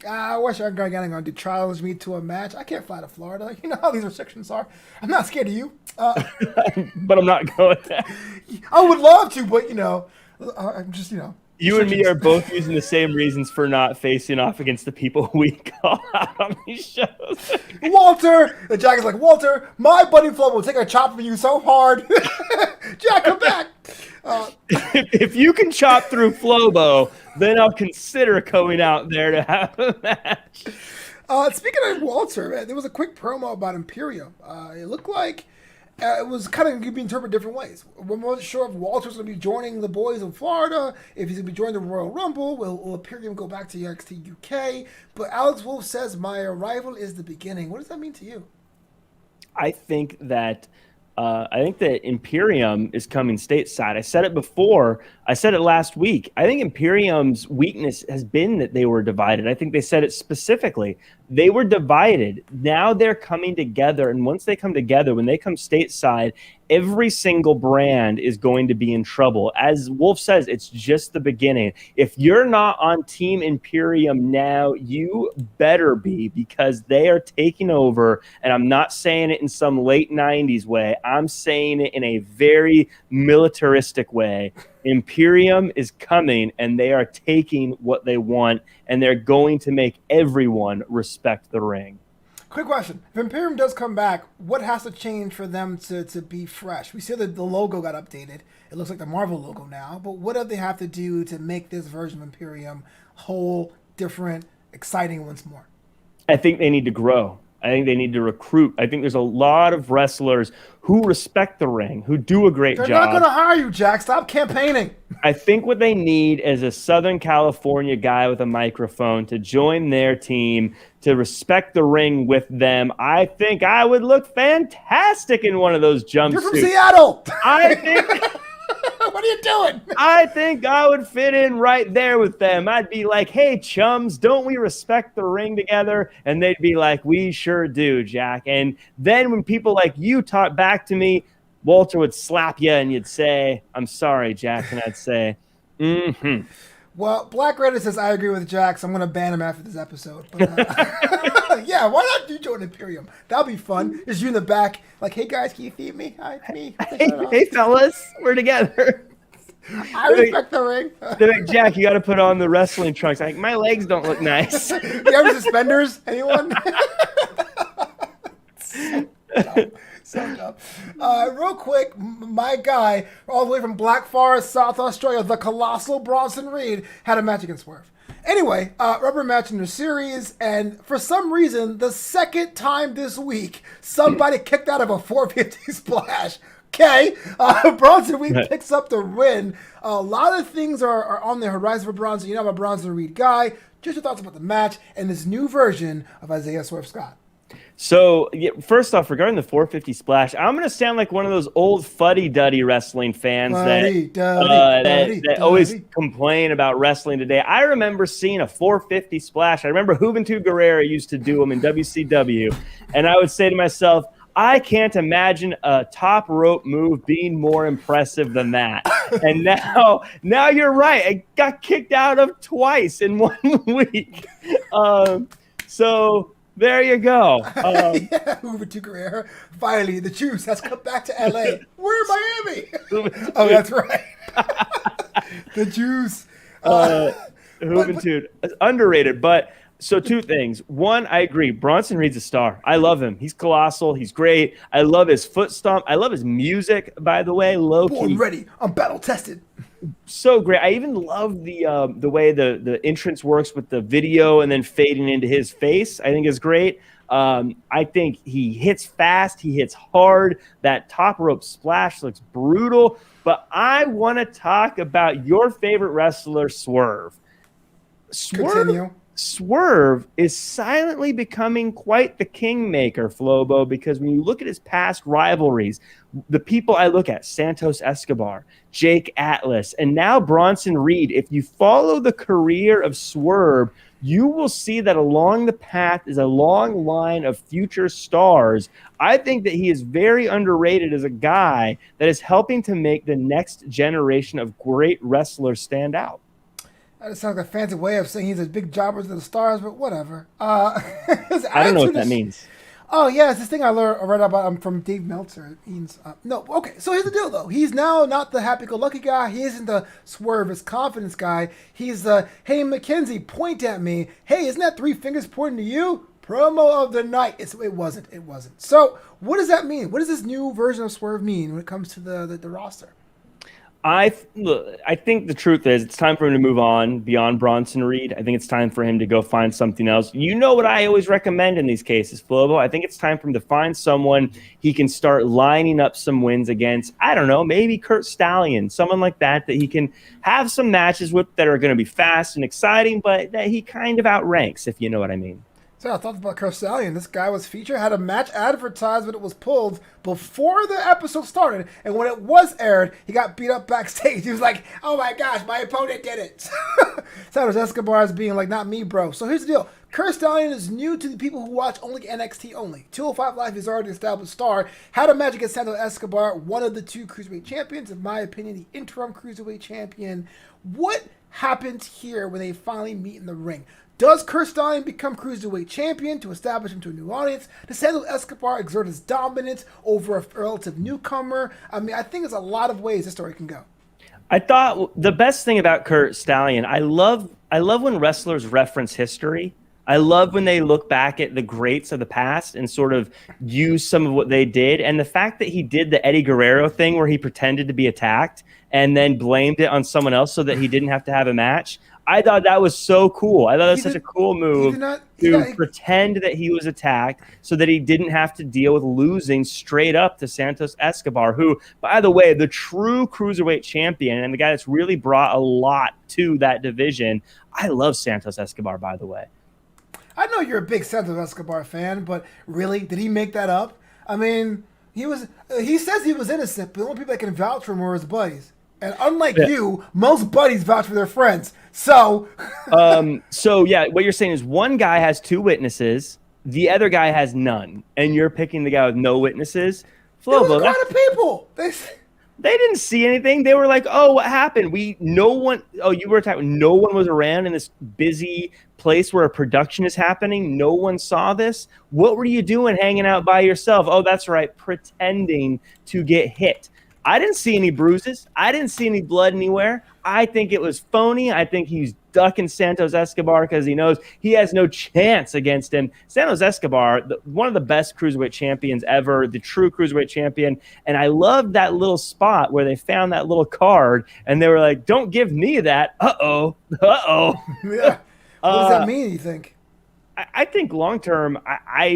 I wish Gargano going to challenge me to a match. I can't fly to Florida. You know how these restrictions are. I'm not scared of you. But I'm not going there. I would love to, but, I'm just, You and me are both using the same reasons for not facing off against the people we call out on these shows. Walter! The Jack is like, Walter, my buddy Flobo will take a chop from you so hard. Jack, come back! If you can chop through Flobo, then I'll consider coming out there to have a match. Speaking of Walter, man, there was a quick promo about Imperium. It looked like it was kind of going to be interpreted different ways. We wasn't sure if Walter's going to be joining the boys in Florida, if he's going to be joining the Royal Rumble. Will Imperium go back to NXT UK? But Alex Wolf says, my arrival is the beginning. What does that mean to you? I think that Imperium is coming stateside. I said it before. I said it last week. I think Imperium's weakness has been that they were divided. I think they said it specifically. They were divided. Now they're coming together. And once they come together, when they come stateside, every single brand is going to be in trouble. As Wolf says, it's just the beginning. If you're not on Team Imperium now, you better be, because they are taking over. And I'm not saying it in some late 90s way. I'm saying it in a very militaristic way. Imperium is coming, and they are taking what they want, and they're going to make everyone respect the ring. Quick question. If Imperium does come back, what has to change for them to be fresh? We see that the logo got updated. It looks like the Marvel logo now, but what do they have to do to make this version of Imperium whole, different, exciting once more? I think they need to grow. I think they need to recruit. I think there's a lot of wrestlers who respect the ring, who do a great job. They're not going to hire you, Jack. Stop campaigning. I think what they need is a Southern California guy with a microphone to join their team, to respect the ring with them. I think I would look fantastic in one of those jumpsuits. You're from Seattle. I think... What are you doing? I think I would fit in right there with them. I'd be like, hey, chums, don't we respect the ring together? And they'd be like, we sure do, Jack. And then when people like you talk back to me, Walter would slap you and you'd say, I'm sorry, Jack. And I'd say, mm-hmm. Well, Black Reddit says, I agree with Jack, so I'm going to ban him after this episode. But, yeah, why not you join Imperium? That'll be fun. Just you in the back, like, hey, guys, can you feed me? Hi, it's me. Hey, fellas, we're together. I respect the ring. They're like, Jack, you got to put on the wrestling trunks. I'm like, my legs don't look nice. Do you have suspenders? Anyone? So dumb. Real quick, my guy, all the way from Black Forest, South Australia, the colossal Bronson Reed, had a match against Swerve. Anyway, rubber match in the series, and for some reason, the second time this week, somebody kicked out of a 450 splash. Okay, Bronson Reed picks up the win. A lot of things are on the horizon for Bronson. You know I'm a Bronson Reed guy. Just your thoughts about the match and this new version of Isaiah Swerve Scott. So, first off, regarding the 450 splash, I'm going to sound like one of those old fuddy-duddy wrestling fans that always complain about wrestling today. I remember seeing a 450 splash. I remember Juventud Guerrera used to do them in WCW, and I would say to myself, I can't imagine a top rope move being more impressive than that. And now you're right. I got kicked out of twice in 1 week. So there you go. Juventud Guerrera. Finally, the juice has come back to LA. We're in Miami. Oh, that's right. The juice. Juventud. Underrated, but... So 2 things. One, I agree. Bronson Reed's a star. I love him. He's colossal. He's great. I love his foot stomp. I love his music, by the way. Low-key. Born ready. I'm battle tested. So great. I even love the way the entrance works with the video and then fading into his face. I think is great. I think he hits fast. He hits hard. That top rope splash looks brutal. But I want to talk about your favorite wrestler, Swerve. Swerve is silently becoming quite the kingmaker, Flobo, because when you look at his past rivalries, the people I look at, Santos Escobar, Jake Atlas, and now Bronson Reed, if you follow the career of Swerve, you will see that along the path is a long line of future stars. I think that he is very underrated as a guy that is helping to make the next generation of great wrestlers stand out. That sounds like a fancy way of saying he's a big jobber to the stars, but whatever. I don't know what that means. Oh, yeah, it's this thing I read about from Dave Meltzer. It means, okay, so here's the deal, though. He's now not the happy-go-lucky guy. He isn't the Swerve his confidence guy. He's the, hey, Mackenzie, point at me. Hey, isn't that 3 fingers pointing to you? Promo of the night. It wasn't. So what does that mean? What does this new version of Swerve mean when it comes to the roster? I think the truth is it's time for him to move on beyond Bronson Reed. I think it's time for him to go find something else. You know what I always recommend in these cases, Flobo? I think it's time for him to find someone he can start lining up some wins against. I don't know, maybe Kurt Stallion, someone like that he can have some matches with that are going to be fast and exciting, but that he kind of outranks, if you know what I mean. So I thought about Kurt Stallion. This guy was featured, had a match advertised, but it was pulled before the episode started. And when it was aired, he got beat up backstage. He was like, oh my gosh, my opponent did it. Santos Escobar is being like, not me, bro. So here's the deal. Kurt Stallion is new to the people who watch only NXT only. 205 Live is already an established star. Had a match against Santos Escobar, one of the 2 Cruiserweight champions. In my opinion, the interim Cruiserweight champion. What happens here when they finally meet in the ring? Does Kurt Stallion become Cruiserweight champion to establish him to a new audience? Does Santos Escobar exert his dominance over a relative newcomer? I mean, I think there's a lot of ways this story can go. I thought the best thing about Kurt Stallion, I love when wrestlers reference history. I love when they look back at the greats of the past and sort of use some of what they did. And the fact that he did the Eddie Guerrero thing where he pretended to be attacked and then blamed it on someone else so that he didn't have to have a match. I thought that was so cool. I thought that was such a cool move to pretend that he was attacked so that he didn't have to deal with losing straight up to Santos Escobar, who, by the way, the true Cruiserweight champion and the guy that's really brought a lot to that division. I love Santos Escobar, by the way. I know you're a big Santos Escobar fan, but really, did he make that up? I mean, he says he was innocent, but the only people that can vouch for him were his buddies. And unlike you, most buddies vouch for their friends. So, what you're saying is one guy has 2 witnesses, the other guy has none, and you're picking the guy with no witnesses. Flobo, there was a lot of people. They didn't see anything. They were like, "Oh, what happened? You were attacked. No one was around in this busy place where a production is happening. No one saw this. What were you doing, hanging out by yourself? Oh, that's right, pretending to get hit." I didn't see any bruises. I didn't see any blood anywhere. I think it was phony. I think he's ducking Santos Escobar because he knows he has no chance against him. Santos Escobar, one of the best cruiserweight champions ever, the true cruiserweight champion. And I loved that little spot where they found that little card and they were like, don't give me that. Uh-oh. Yeah. What does that mean, you think? I think long term,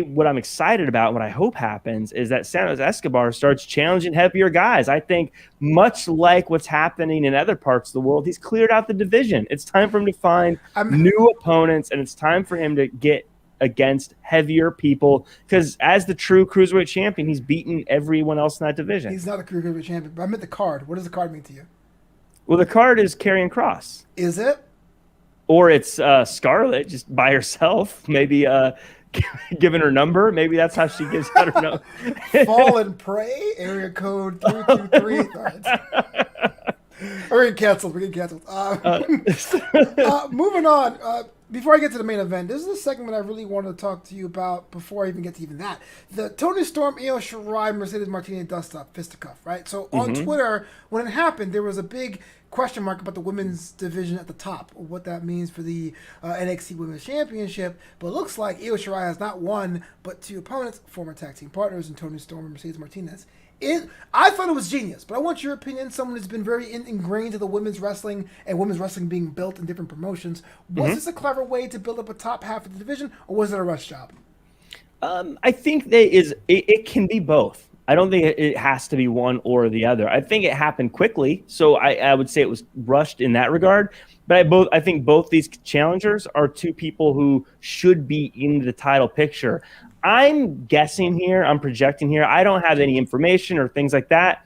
what I'm excited about, what I hope happens, is that Santos Escobar starts challenging heavier guys. I think much like what's happening in other parts of the world, he's cleared out the division. It's time for him to find new opponents, and it's time for him to get against heavier people because as the true cruiserweight champion, he's beaten everyone else in that division. He's not a cruiserweight champion, but I meant the card. What does the card mean to you? Well, the card is Karrion Kross. Is it? Or it's Scarlett just by herself, maybe giving her number. Maybe that's how she gives out her number. Fallen Prey, area code 323. We're getting canceled. Moving on. Before I get to the main event, this is a segment I really wanted to talk to you about before I even get to even that. The Toni Storm, Io Shirai, Mercedes Martinez dust-up, fisticuff, right? So on Twitter, when it happened, there was a big question mark about the women's division at the top, what that means for the NXT Women's Championship. But it looks like Io Shirai has not one, but two opponents, former tag team partners, in Toni Storm and Mercedes Martinez. I thought it was genius, but I want your opinion. Someone who's been very ingrained to the women's wrestling and women's wrestling being built in different promotions. Was this a clever way to build up a top half of the division, or was it a rush job? I think it can be both. I don't think it has to be one or the other. I think it happened quickly, so I would say it was rushed in that regard. But I think both these challengers are two people who should be in the title picture. I'm guessing here, I'm projecting here. I don't have any information or things like that.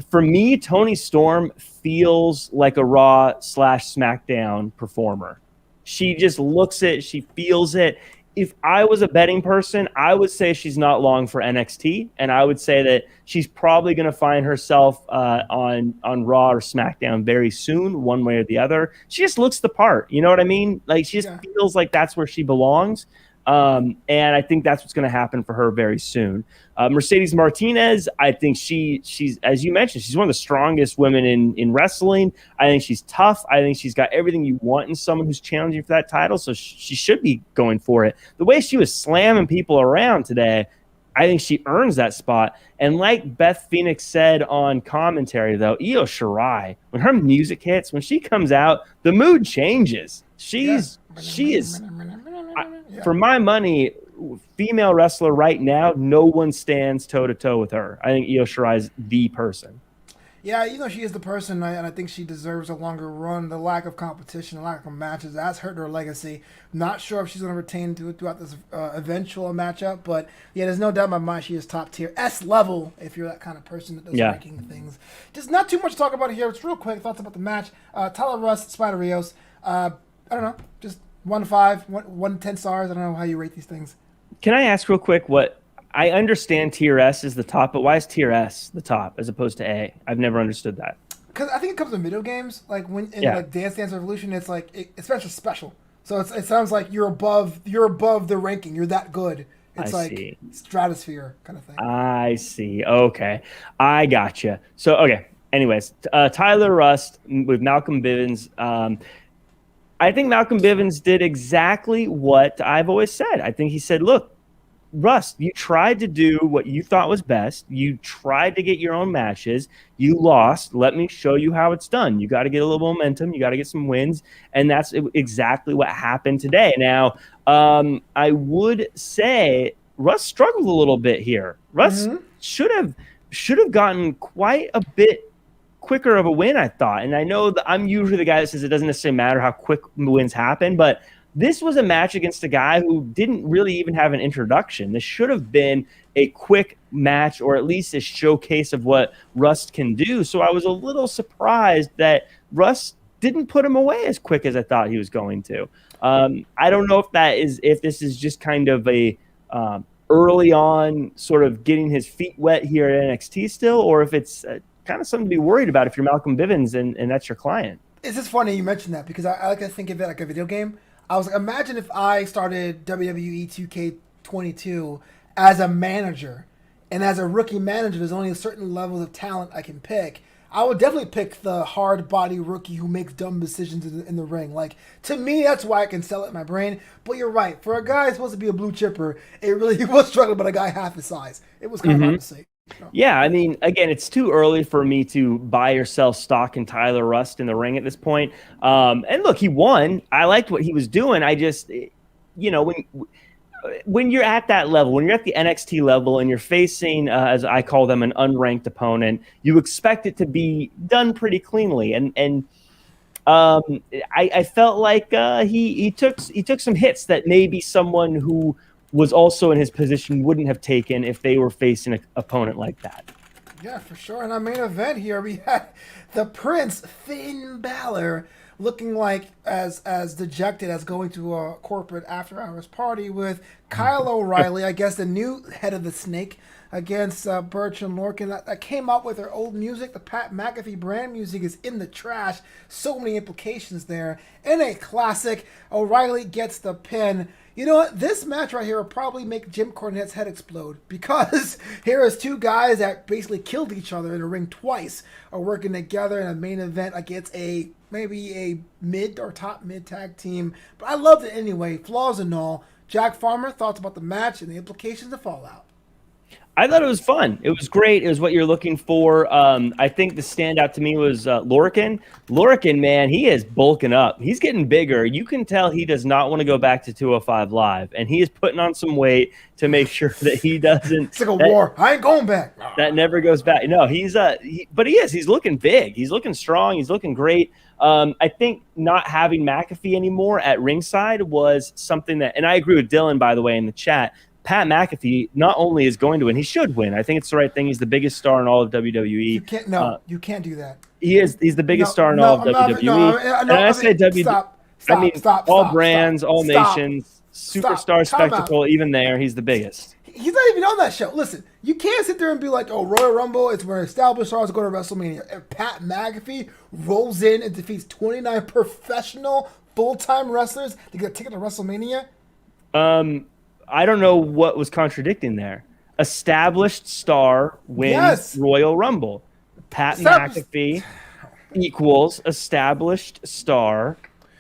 For me, Toni Storm feels like a Raw/SmackDown performer. She just looks it, she feels it. If I was a betting person, I would say she's not long for NXT, and I would say that she's probably going to find herself on Raw or SmackDown very soon, one way or the other. She just looks the part, you know what I mean? Like she just feels like that's where she belongs. And I think that's what's going to happen for her very soon. Mercedes Martinez, I think she's, as you mentioned, she's one of the strongest women in wrestling. I think she's tough. I think she's got everything you want in someone who's challenging for that title. So she should be going for it. The way she was slamming people around today, I think she earns that spot. And like Beth Phoenix said on commentary, though, Io Shirai, when her music hits, when she comes out, the mood changes. She is, for my money, female wrestler right now, no one stands toe-to-toe with her. I think Io Shirai is the person. Yeah, she is the person, and I think she deserves a longer run. The lack of competition, the lack of matches, that's hurt her legacy. Not sure if she's going to retain throughout this eventual matchup, but yeah, there's no doubt in my mind she is top tier. S level, if you're that kind of person that does ranking things. Just not too much to talk about here. It's real quick. Thoughts about the match. Tyler Rust, Spider Rios. I don't know, just 1 to 5, 1 to 10 stars. I don't know how you rate these things. Can I ask real quick what I understand tier S is the top, but why is tier S the top as opposed to A? I've never understood that. Because I think it comes in video games. Like when in like Dance Dance Revolution, it's like it's special. So it sounds like you're above the ranking. You're that good. It's like stratosphere kind of thing. I see. Okay, I gotcha. So okay. Anyways, Tyler Rust with Malcolm Bivens. I think Malcolm Bivens did exactly what I've always said. I think he said, look, Rust, you tried to do what you thought was best. You tried to get your own matches. You lost. Let me show you how it's done. You got to get a little momentum. You got to get some wins. And that's exactly what happened today. Now, I would say Rust struggled a little bit here. Rust should have gotten quite a bit quicker of a win, I thought. And I know that I'm usually the guy that says it doesn't necessarily matter how quick wins happen, but this was a match against a guy who didn't really even have an introduction. This should have been a quick match, or at least a showcase of what Rust can do. So I was a little surprised that Rust didn't put him away as quick as I thought he was going to. I don't know if this is just kind of a early on sort of getting his feet wet here at NXT still, or if it's kind of something to be worried about if you're Malcolm Bivens and that's your client. It's just funny you mentioned that because I like to think of it like a video game. I was like, imagine if I started WWE 2K22 as a manager, and as a rookie manager, there's only a certain level of talent I can pick. I would definitely pick the hard body rookie who makes dumb decisions in the ring. Like, to me, that's why I can sell it in my brain. But you're right. For a guy who's supposed to be a blue chipper, he was struggling, but a guy half his size. It was kind of hard to see. Yeah, I mean, again, it's too early for me to buy or sell stock in Tyler Rust in the ring at this point. And look, he won. I liked what he was doing. I just, when you're at that level, when you're at the NXT level and you're facing, as I call them, an unranked opponent, you expect it to be done pretty cleanly. And I felt like he took some hits that maybe someone who was also in his position wouldn't have taken if they were facing an opponent like that. Yeah, for sure. In our main event here, we had the Prince, Finn Balor, looking like as dejected as going to a corporate after-hours party with Kyle O'Reilly, I guess the new head of the snake, against Birch and Lorcan that came out with their old music. The Pat McAfee brand music is in the trash. So many implications there. In a classic, O'Reilly gets the pin. You know what? This match right here will probably make Jim Cornette's head explode, because here is two guys that basically killed each other in a ring twice are working together in a main event against maybe a mid or top mid tag team. But I loved it anyway, flaws and all. Jack Farmer, thoughts about the match and the implications of Fallout? I thought it was fun. It was great. It was what you're looking for. I think the standout to me was Lorcan. Lorcan, man, he is bulking up. He's getting bigger. You can tell he does not want to go back to 205 Live, and he is putting on some weight to make sure that he doesn't. It's like a war. I ain't going back. That never goes back. No, but he is. He's looking big. He's looking strong. He's looking great. I think not having McAfee anymore at ringside was something that, and I agree with Dylan, by the way, in the chat. Pat McAfee not only is going to win, he should win. I think it's the right thing. He's the biggest star in all of WWE. You can't do that. He's the biggest star in all of WWE. Stop. All brands, all nations, superstar spectacle, even there, he's the biggest. He's not even on that show. Listen, you can't sit there and be like, oh, Royal Rumble, it's where established stars go to WrestleMania. If Pat McAfee rolls in and defeats 29 professional full-time wrestlers to get a ticket to WrestleMania? I don't know what was contradicting there. Established star wins Royal Rumble. Pat McAfee equals established star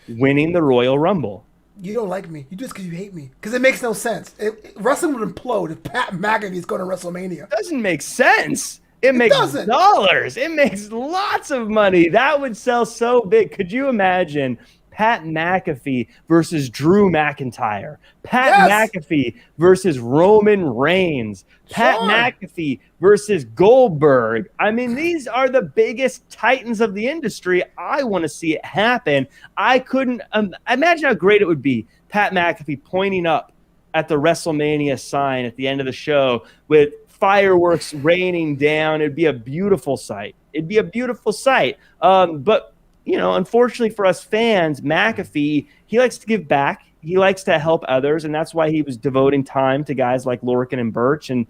winning the Royal Rumble. You don't like me. You do this because you hate me. Because it makes no sense. Wrestling would implode if Pat McAfee is going to WrestleMania. It doesn't make sense. It makes dollars. It makes lots of money. That would sell so big. Could you imagine Pat McAfee versus Drew McIntyre? Pat McAfee versus Roman Reigns. Pat McAfee versus Goldberg. I mean, these are the biggest titans of the industry. I want to see it happen. I couldn't imagine how great it would be. Pat McAfee pointing up at the WrestleMania sign at the end of the show with fireworks raining down. It'd be a beautiful sight. But unfortunately for us fans, McAfee, he likes to give back. He likes to help others, and that's why he was devoting time to guys like Lorcan and Birch and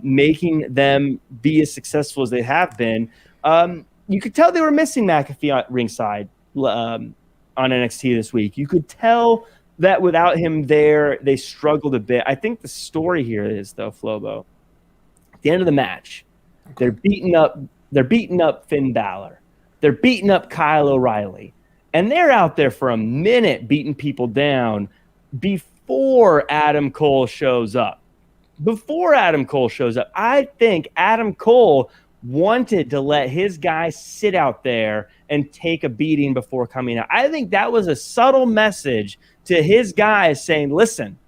making them be as successful as they have been. You could tell they were missing McAfee at ringside on NXT this week. You could tell that without him there, they struggled a bit. I think the story here is, though, Flobo, at the end of the match, they're beating up Finn Balor. They're beating up Kyle O'Reilly. And they're out there for a minute beating people down before Adam Cole shows up. I think Adam Cole wanted to let his guy sit out there and take a beating before coming out. I think that was a subtle message to his guys saying, listen,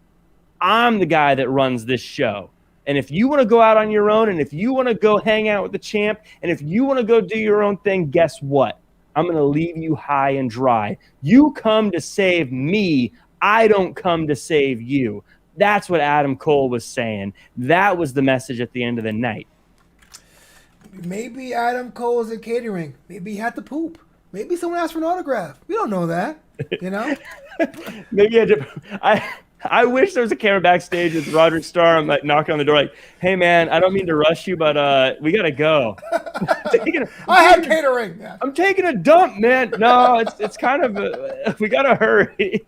I'm the guy that runs this show. And if you want to go out on your own, and if you want to go hang out with the champ, and if you want to go do your own thing, guess what? I'm going to leave you high and dry. You come to save me. I don't come to save you. That's what Adam Cole was saying. That was the message at the end of the night. Maybe Adam Cole was in catering. Maybe he had to poop. Maybe someone asked for an autograph. We don't know that, Maybe I wish there was a camera backstage with Roderick Starr. I'm like knocking on the door, like, "Hey man, I don't mean to rush you, but we gotta go." I had catering. I'm taking a dump, man. No, it's kind of we gotta hurry.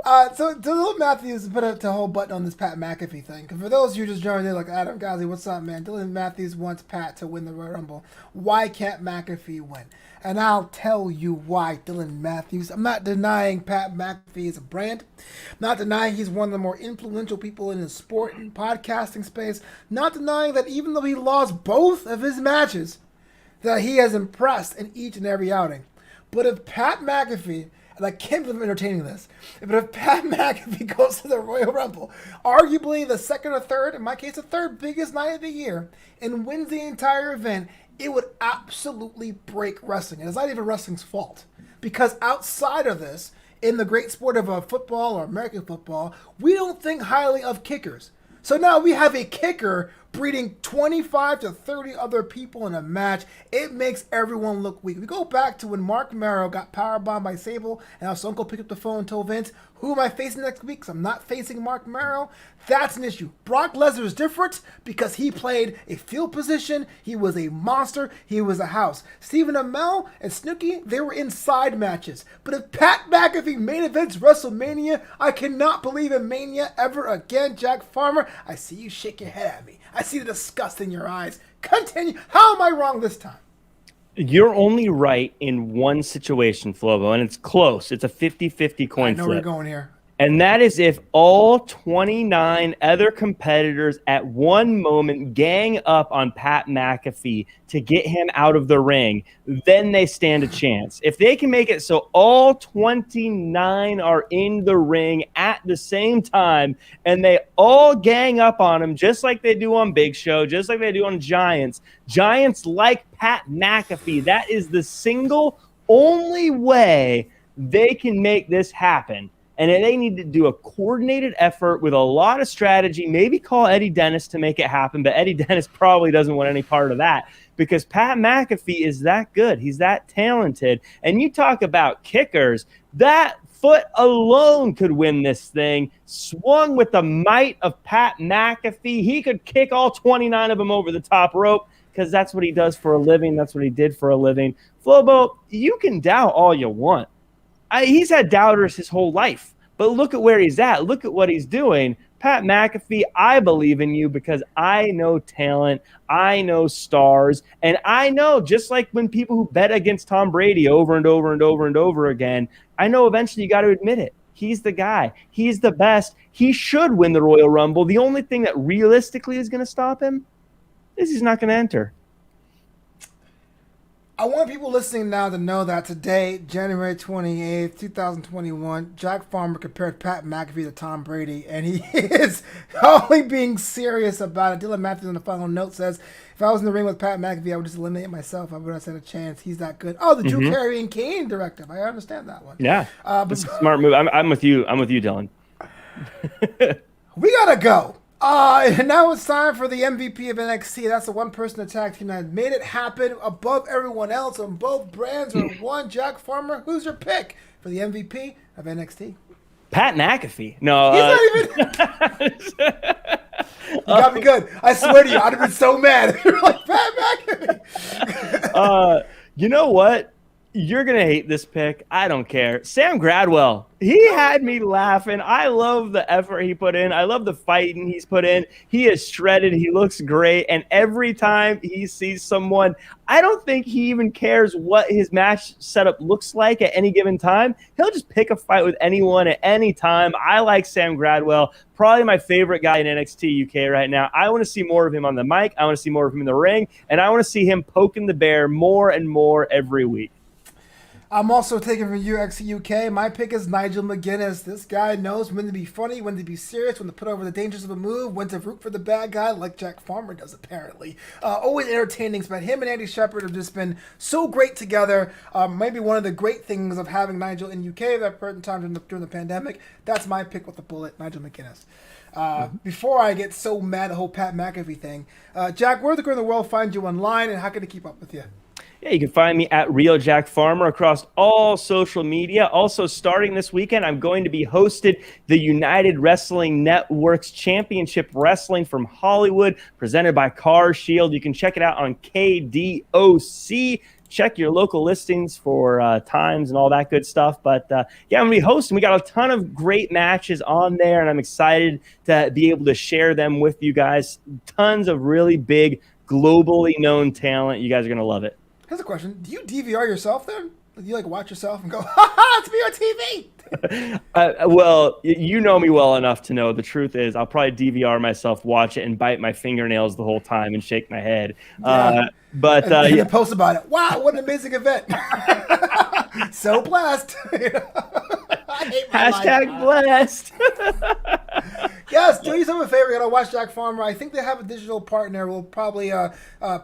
So Dylan Matthews put a whole button on this Pat McAfee thing. For those of you just joining in, like Adam Ghazi, what's up, man? Dylan Matthews wants Pat to win the Royal Rumble. Why can't McAfee win? And I'll tell you why, Dylan Matthews. I'm not denying Pat McAfee is a brand. I'm not denying he's one of the more influential people in the sport and podcasting space. Not denying that even though he lost both of his matches, that he has impressed in each and every outing. But if Pat McAfee, and I can't believe I'm entertaining this, but if Pat McAfee goes to the Royal Rumble, arguably the second or third, in my case the third biggest night of the year, and wins the entire event, it would absolutely break wrestling. And it's not even wrestling's fault. Because outside of this, in the great sport of football or American football, we don't think highly of kickers. So now we have a kicker breeding 25 to 30 other people in a match. It makes everyone look weak. We go back to when Mark Merrow got powerbombed by Sable, and how Stone Cold picked up the phone and told Vince, who am I facing next week? Because I'm not facing Mark Merrow. That's an issue. Brock Lesnar is different because he played a field position. He was a monster. He was a house. Stephen Amell and Snooki, they were inside matches. But if Pat McAfee main events WrestleMania, I cannot believe in Mania ever again. Jack Farmer, I see you shake your head at me. I see the disgust in your eyes. Continue. How am I wrong this time? You're only right in one situation, Flobo, and it's close. It's a 50-50 coin flip. I know we're going here. And that is if all 29 other competitors at one moment gang up on Pat McAfee to get him out of the ring, then they stand a chance. If they can make it so all 29 are in the ring at the same time and they all gang up on him just like they do on Big Show, just like they do on Giants like Pat McAfee, that is the single only way they can make this happen. And they need to do a coordinated effort with a lot of strategy, maybe call Eddie Dennis to make it happen, but Eddie Dennis probably doesn't want any part of that because Pat McAfee is that good. He's that talented. And you talk about kickers, that foot alone could win this thing. Swung with the might of Pat McAfee, he could kick all 29 of them over the top rope because that's what he does for a living. That's what he did for a living. Flobo, you can doubt all you want. He's had doubters his whole life, but look at where he's at. Look at what he's doing. Pat McAfee, I believe in you because I know talent, I know stars, and I know just like when people who bet against Tom Brady over and over and over and over again, I know eventually you got to admit it. He's the guy. He's the best. He should win the Royal Rumble. The only thing that realistically is going to stop him is he's not going to enter. I want people listening now to know that today, January 28th, 2021, Jack Farmer compared Pat McAfee to Tom Brady, and he is only being serious about it. Dylan Matthews on the final note says, if I was in the ring with Pat McAfee, I would just eliminate myself. I would have said a chance. He's that good. Oh, the Drew Carey and Kane directive. I understand that one. Yeah, it's a smart move. I'm with you. I'm with you, Dylan. We got to go. And now it's time for the MVP of NXT. That's the one-person attack team that made it happen above everyone else on both brands or one. Jack Farmer, who's your pick for the MVP of NXT? Pat McAfee. No. He's not even... You got me good. I swear to you, I'd have been so mad. You're like, Pat McAfee. You know what? You're going to hate this pick. I don't care. Sam Gradwell. He had me laughing. I love the effort he put in. I love the fighting he's put in. He is shredded. He looks great. And every time he sees someone, I don't think he even cares what his match setup looks like at any given time. He'll just pick a fight with anyone at any time. I like Sam Gradwell. Probably my favorite guy in NXT UK right now. I want to see more of him on the mic. I want to see more of him in the ring. And I want to see him poking the bear more and more every week. I'm also taking from NXTUK. My pick is Nigel Mcginnis. This guy knows when to be funny, when to be serious, when to put over the dangers of a move, when to root for the bad guy, like Jack Farmer does apparently. Always entertaining. But him and Andy Shepherd have just been so great together. Maybe one of the great things of having Nigel in UK at that certain time during the pandemic. That's my pick with the bullet, Nigel Mcginnis. Before I get so mad at the whole Pat McAfee thing, Jack, where the girl in the world find you online, and how can they keep up with you? Yeah, you can find me at Real Jack Farmer across all social media. Also, starting this weekend, I'm going to be hosted the United Wrestling Network's Championship Wrestling from Hollywood, presented by Car Shield. You can check it out on KDOC. check your local listings for times and all that good stuff. But yeah, I'm going to be hosting. We got a ton of great matches on there, and I'm excited to be able to share them with you guys. Tons of really big, globally known talent. You guys are going to love it. Here's a question. Do you DVR yourself then? Do you like watch yourself and go, ha ha, it's me on TV? Well, you know me well enough to know the truth is I'll probably DVR myself, watch it, and bite my fingernails the whole time and shake my head. Yeah. But and yeah. post about it. Wow, what an amazing event. So blessed. I hate my Hashtag life. blessed. Yes, do yourself a favor. You gotta watch Jack Farmer. I think they have a digital partner. We'll probably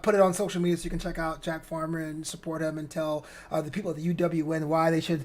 put it on social media so you can check out Jack Farmer and support him and tell the people at the UWN why they should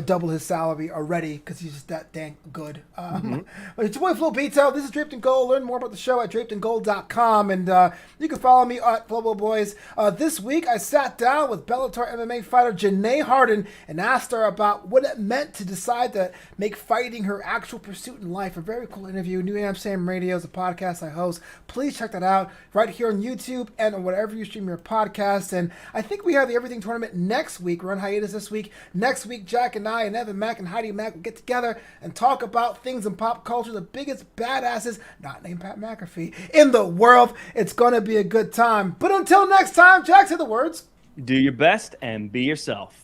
double his salary already because he's just that dang good. But it's your boy Flobo. This is Draped in Gold. Learn more about the show at drapedingold.com, and you can follow me at Flobo Boyce. This week I sat down with Bellator MMA fighter Janae Harden and asked her about what it meant to decide to make fighting her actual pursuit in life. A very cool interview. New Amsterdam Radio is a podcast I host. Please check that out right here on YouTube and on whatever you stream your podcasts. And I think we have the Everything Tournament next week. We're on hiatus this week. Next week, Jack and I and Evan Mack and Heidi Mack will get together and talk about things in pop culture, the biggest badasses, not named Pat McAfee, in the world. It's going to be a good time. But until next time, Jack, say the words. Do your best and be yourself.